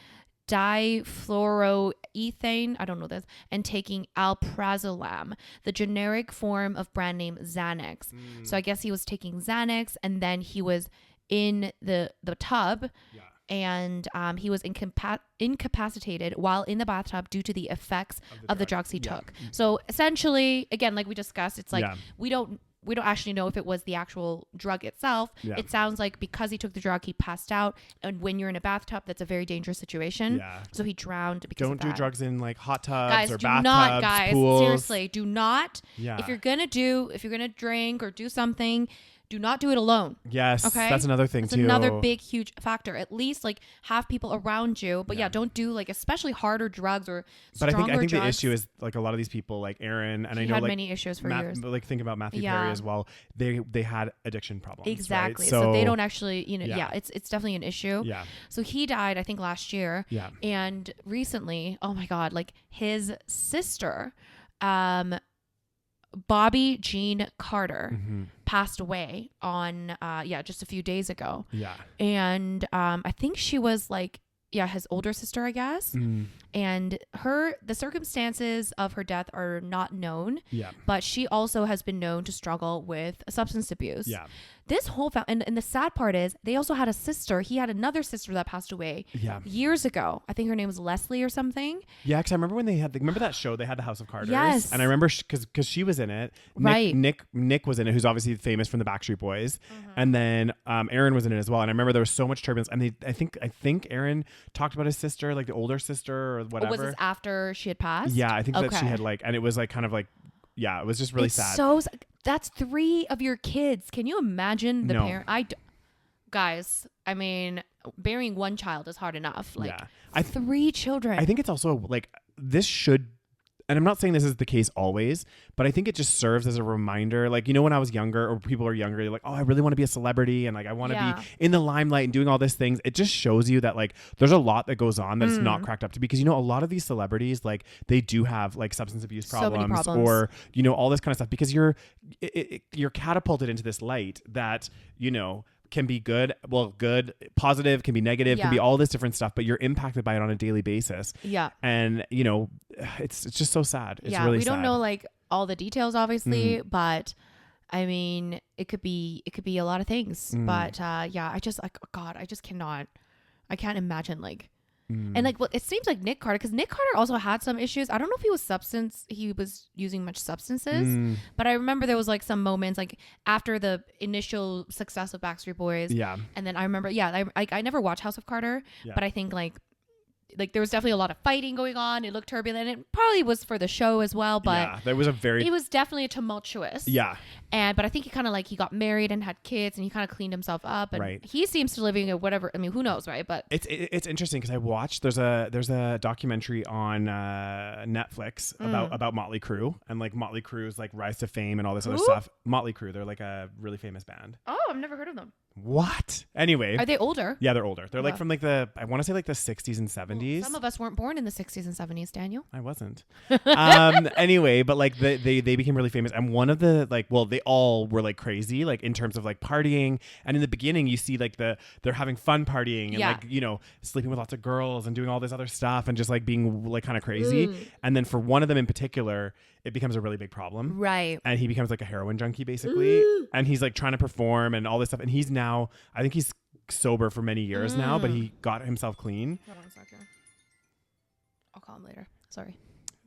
difluoroethane, I don't know this, and taking alprazolam, the generic form of brand name Xanax. So I guess he was taking Xanax, and then he was in the tub, and he was incapacitated while in the bathtub due to the effects of the drugs he took. So essentially, again, like we discussed, it's like we don't actually know if it was the actual drug itself. It sounds like because he took the drug, he passed out. And when you're in a bathtub, that's a very dangerous situation. So he drowned because Don't of that. do drugs in like hot tubs guys, or do bathtubs, not, guys. pools. Seriously, do not. If you're going to drink or do something, do not do it alone. Yes. Okay. That's another thing too. Another big, huge factor. At least like have people around you. But don't do like especially harder drugs or stronger drugs. But I think the issue is like a lot of these people like Aaron and I know had like many issues for years. Like think about Matthew Perry as well. They had addiction problems. Exactly. Right? So they don't actually, it's definitely an issue. Yeah. So he died, I think last year. Yeah. And recently, oh my God, like his sister, Bobbie Jean Carter, passed away on just a few days ago. And I think she was like his older sister, I guess. And the circumstances of her death are not known. But she also has been known to struggle with substance abuse. This whole and the sad part is they also had a sister. He had another sister that passed away years ago. I think her name was Leslie or something. Yeah, because I remember when remember that show they had, the House of Carters. Yes. And I remember because she was in it. Nick was in it, who's obviously famous from the Backstreet Boys. And then Aaron was in it as well. And I remember there was so much turbulence. And I think Aaron talked about his sister, like the older sister or whatever. Was this after she had passed? Yeah, I think that she had and it was like kind of like, it was just really sad. So that's 3 of your kids. Can you imagine the parent? Guys, I mean, bearing one child is hard enough. 3 children. I think it's also like this should. And I'm not saying this is the case always, but I think it just serves as a reminder. Like, when I was younger or people are younger, they're like, oh, I really want to be a celebrity. And like, I want to be in the limelight and doing all these things. It just shows you that like, there's a lot that goes on that's not cracked up to, because, a lot of these celebrities, like they do have like substance abuse problems, or, all this kind of stuff, because you're catapulted into this light that, can be good, positive, can be negative, can be all this different stuff, but you're impacted by it on a daily basis. And, it's just so sad. It's really sad. We don't know like all the details, obviously, but I mean, it could be a lot of things. But I just like, God, I can't imagine like, and like, it seems like Nick Carter, because Nick Carter also had some issues. I don't know if he was using much substances, but I remember there was like some moments like after the initial success of Backstreet Boys. And then I remember, I never watched House of Carter, but I think like there was definitely a lot of fighting going on. It looked turbulent. It probably was for the show as well, but there was it was definitely tumultuous. But I think he got married and had kids, and he kind of cleaned himself up, and he seems to living a whatever. I mean, who knows, right? But it's interesting because I watched there's a documentary on Netflix about Motley Crue and like Motley Crue's like rise to fame and all this other stuff. Motley Crue, they're like a really famous band. Oh, I've never heard of them. What? Anyway, are they older? Yeah, they're older. They're like from like I want to say like the 60s and 70s. Some of us weren't born in the 60s and 70s, Daniel. I wasn't. Anyway, but like they became really famous, and one of the they all were like crazy, like in terms of like partying. And in the beginning, you see like they're having fun partying and like sleeping with lots of girls and doing all this other stuff and just like being like kind of crazy. And then for one of them in particular, it becomes a really big problem. Right. And he becomes like a heroin junkie basically. And he's like trying to perform and all this stuff. And he's now, I think he's sober for many years now, but he got himself clean. Hold on a second. I'll call him later. Sorry.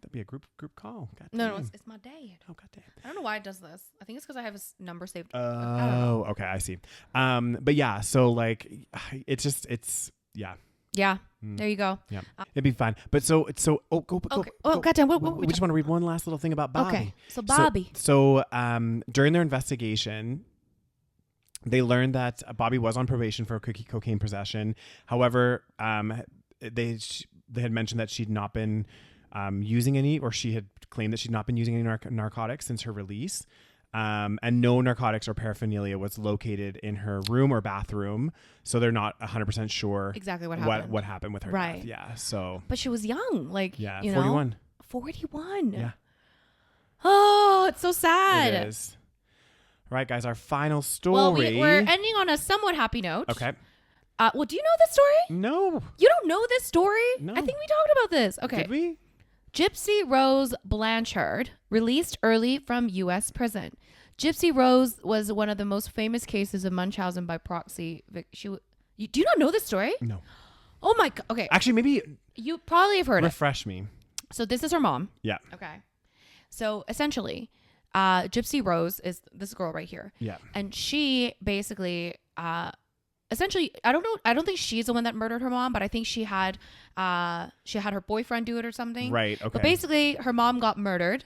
That'd be a group call. No, it's my dad. Oh, goddamn. I don't know why it does this. I think it's because I have his number saved. Oh, okay, I see. But yeah, so like, yeah. Yeah, there you go. Yeah, it'd be fine. But go. Okay. Oh, goddamn. We just want to read one last little thing about Bobbie. Okay, so Bobbie. So during their investigation, they learned that Bobbie was on probation for cocaine possession. However, they had mentioned that she'd not been using any, or she had claimed that she'd not been using any narcotics since her release. And no narcotics or paraphernalia was located in her room or bathroom, so they're not 100% sure exactly what happened with her. Right. Death. Yeah. So. But she was young, like 41. 41. Yeah. Oh, it's so sad. It is. All right, guys, our final story. Well, we're ending on a somewhat happy note. Okay. Well, do you know this story? No. You don't know this story? No. I think we talked about this. Okay. Did we? Gypsy Rose Blanchard, released early from U.S. prison. Gypsy Rose was one of the most famous cases of Munchausen by proxy. Do you not know this story? No. Oh my God. Okay. Actually, maybe you probably have heard refresh me. So this is her mom. Yeah. Okay. So essentially, Gypsy Rose is this girl right here. Yeah. And she basically, essentially, I don't think she's the one that murdered her mom, but I think she had her boyfriend do it or something. Right. Okay. But basically, her mom got murdered,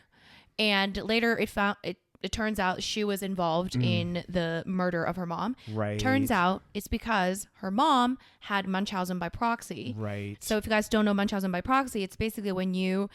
and later it turns out she was involved in the murder of her mom. Right. Turns out it's because her mom had Munchausen by proxy. Right. So if you guys don't know Munchausen by proxy, it's basically when you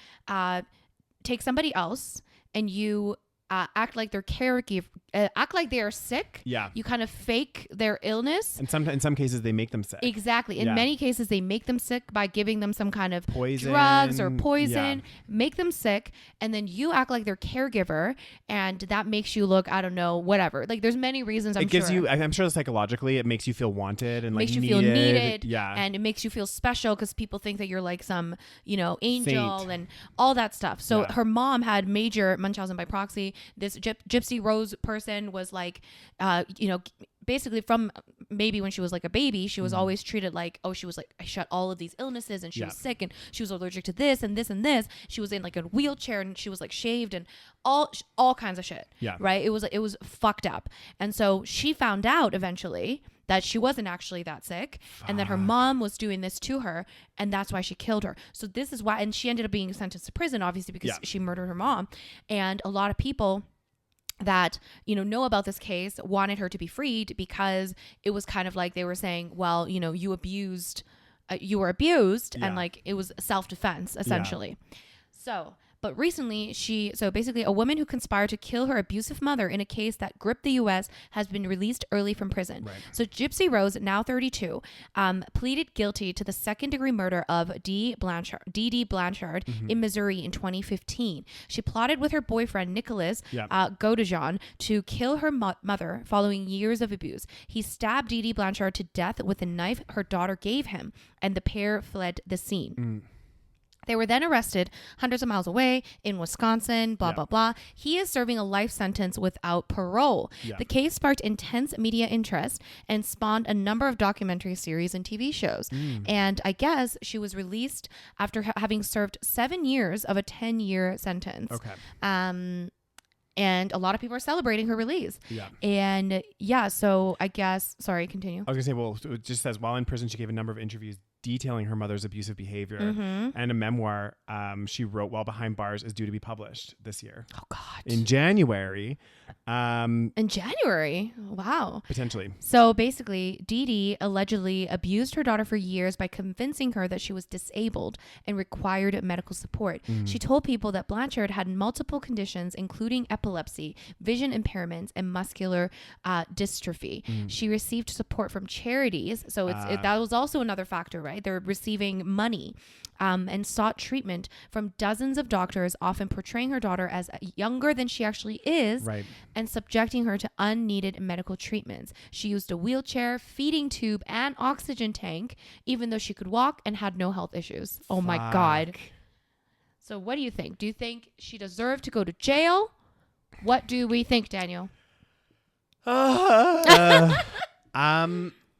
take somebody else and you act like they're caregiver, act like they are sick. Yeah. You kind of fake their illness. And in some cases, they make them sick. Exactly. In many cases, they make them sick by giving them some kind of poison, drugs or poison, make them sick. And then you act like their caregiver. And that makes you look, I don't know, whatever. Like there's many reasons. I'm sure psychologically, it makes you feel wanted and makes like you feel needed. Yeah. And it makes you feel special because people think that you're like some, angel saint and all that stuff. So her mom had major Munchausen by proxy. This Gypsy Rose person was like, basically from maybe when she was like a baby, she was always treated like, she was like, I shut all of these illnesses and she was sick and she was allergic to this and this and this. She was in like a wheelchair and she was like shaved and all kinds of shit. Yeah. Right. It was fucked up. And so she found out eventually that she wasn't actually that sick and that her mom was doing this to her, and that's why she killed her. So this is why, and she ended up being sentenced to prison, obviously, because she murdered her mom. And a lot of people that know about this case wanted her to be freed because it was kind of like they were saying, well, you were abused and like it was self-defense essentially. But recently, basically a woman who conspired to kill her abusive mother in a case that gripped the U.S. has been released early from prison. Right. So Gypsy Rose, now 32, pleaded guilty to the second-degree murder of D.D. Blanchard in Missouri in 2015. She plotted with her boyfriend, Nicholas Godejohn, to kill her mother following years of abuse. He stabbed D.D. Blanchard to death with a knife her daughter gave him, and the pair fled the scene. They were then arrested hundreds of miles away in Wisconsin, blah, blah. He is serving a life sentence without parole. Yeah. The case sparked intense media interest and spawned a number of documentary series and TV shows. And I guess she was released after having served 7 years of a 10-year sentence. Okay. And a lot of people are celebrating her release. Yeah. And so I guess, sorry, continue. I was going to say, it just says, while in prison, she gave a number of interviews detailing her mother's abusive behavior, and a memoir she wrote while behind bars is due to be published this year. Oh God! In January. Wow. Potentially. So basically, Dee allegedly abused her daughter for years by convincing her that she was disabled and required medical support. She told people that Blanchard had multiple conditions, including epilepsy, vision impairments, and muscular dystrophy. She received support from charities, so that was also another factor, right? They're receiving money and sought treatment from dozens of doctors, often portraying her daughter as younger than she actually is, and subjecting her to unneeded medical treatments. She used a wheelchair, feeding tube, and oxygen tank, even though she could walk and had no health issues. Oh my God. So what do you think? Do you think she deserved to go to jail? What do we think, Daniel?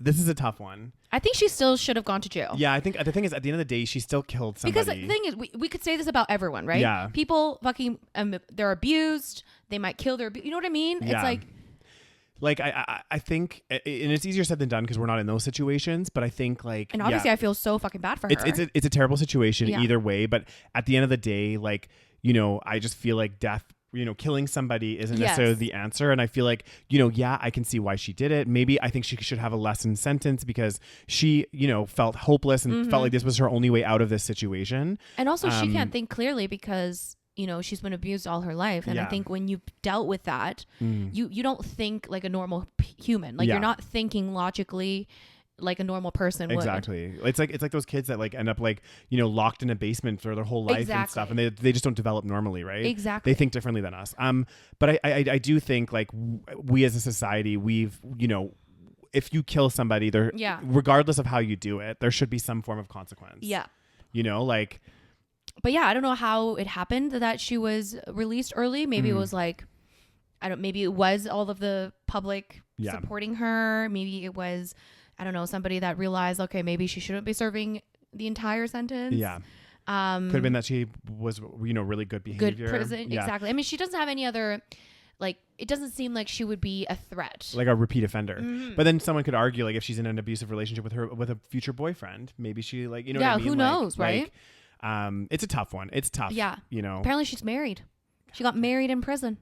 This is a tough one. I think she still should have gone to jail. Yeah, I think the thing is, at the end of the day, she still killed somebody. Because the thing is, we could say this about everyone, right? Yeah. People fucking, they're abused. They might kill their, you know what I mean? Yeah. It's like I think, and it's easier said than done because we're not in those situations. But I think like, and obviously, I feel so fucking bad for her. It's a terrible situation either way. But at the end of the day, like, you know, I just feel like death. You know, killing somebody isn't necessarily the answer. And I feel like, you know, I can see why she did it. Maybe I think she should have a lessened sentence because she, you know, felt hopeless and felt like this was her only way out of this situation. And also she can't think clearly because, you know, she's been abused all her life. And I think when you've dealt with that, you don't think like a normal human. Like you're not thinking logically like a normal person would. Exactly. It's like those kids that like end up like, you know, locked in a basement for their whole life and stuff, and they just don't develop normally, right? Exactly. They think differently than us. But I do think like we as a society, we've, you know, if you kill somebody, regardless of how you do it, there should be some form of consequence. Yeah. You know, like. But yeah, I don't know how it happened that she was released early. Maybe it was like, maybe it was all of the public supporting her. Maybe it was, I don't know, somebody that realized, okay, maybe she shouldn't be serving the entire sentence. Yeah. Could have been that she was, you know, really good behavior. Good prison. Exactly. I mean, she doesn't have any other, like, it doesn't seem like she would be a threat. Like a repeat offender. But then someone could argue, like, if she's in an abusive relationship with a future boyfriend, maybe she, like, you know what I mean? Who knows, right? It's a tough one. It's tough. Yeah. You know. Apparently she's married. She got married in prison.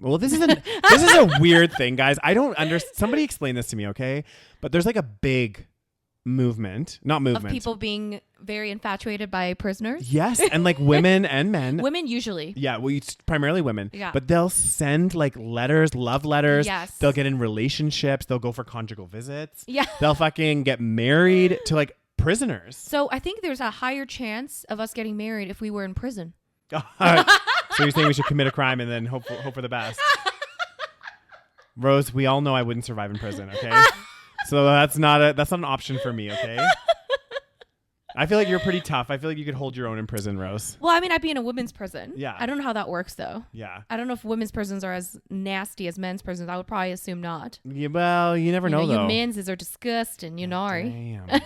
Well, this is a weird thing, guys. I don't understand. Somebody explain this to me, okay? But there's like a big not movement. Of people being very infatuated by prisoners. Yes, and like women and men. Women usually. Yeah, well, it's primarily women. Yeah. But they'll send like letters, love letters. Yes. They'll get in relationships. They'll go for conjugal visits. Yeah. They'll fucking get married to like prisoners. So I think there's a higher chance of us getting married if we were in prison. So you're saying we should commit a crime and then hope for the best? Rose, we all know I wouldn't survive in prison, okay? So that's not an option for me, okay? I feel like you're pretty tough. I feel like you could hold your own in prison, Rose. Well, I mean, I'd be in a women's prison. Yeah. I don't know how that works, though. Yeah. I don't know if women's prisons are as nasty as men's prisons. I would probably assume not. Yeah, well, you never know, though. You men's are disgusting, you know. Damn.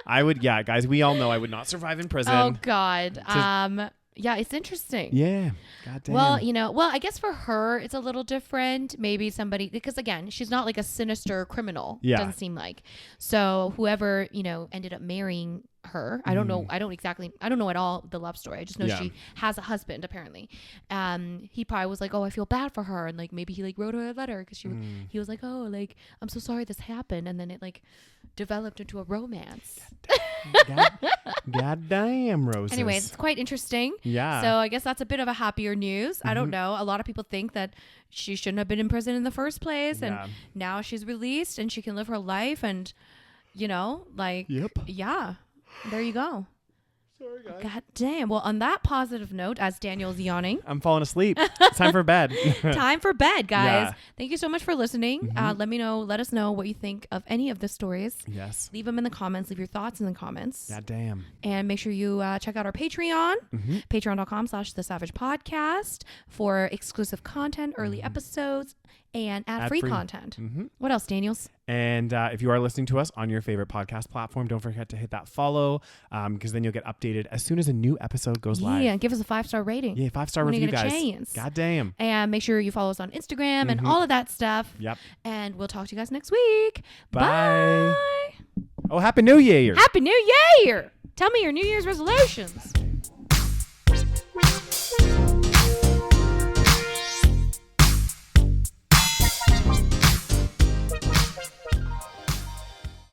I would, guys, we all know I would not survive in prison. Oh, God. Yeah, it's interesting. Yeah. God damn. Well, I guess for her, it's a little different. Maybe somebody, because again, she's not like a sinister criminal. Yeah. Doesn't seem like. So whoever, ended up marrying her, I don't know. I don't know at all the love story. I just know she has a husband, apparently. He probably was like, oh, I feel bad for her. And like, maybe he like wrote her a letter because he was like, oh, like, I'm so sorry this happened. And then it like developed into a romance. God damn, Roses. Anyways, it's quite interesting. Yeah. So I guess that's a bit of a happier news. I don't know. A lot of people think that she shouldn't have been in prison in the first place. And now she's released and she can live her life. And, yeah, there you go. Sorry, guys. God damn. Well, on that positive note, as Daniel's yawning, I'm falling asleep. It's time for bed. Time for bed, guys. Yeah. Thank you so much for listening. Let us know what you think of any of the stories. Yes. Leave them in the comments. Leave your thoughts in the comments. God damn. And make sure you check out our Patreon, patreon.com/The Podcast for exclusive content, early episodes, and ad-free content. What else, Daniels? And if you are listening to us on your favorite podcast platform, don't forget to hit that follow because then you'll get updated as soon as a new episode goes live. Yeah, and give us a 5-star rating. Yeah, 5-star review, guys. Chance. God damn. And make sure you follow us on Instagram and all of that stuff. Yep. And we'll talk to you guys next week. Bye. Oh, Happy New Year. Happy New Year. Tell me your New Year's resolutions.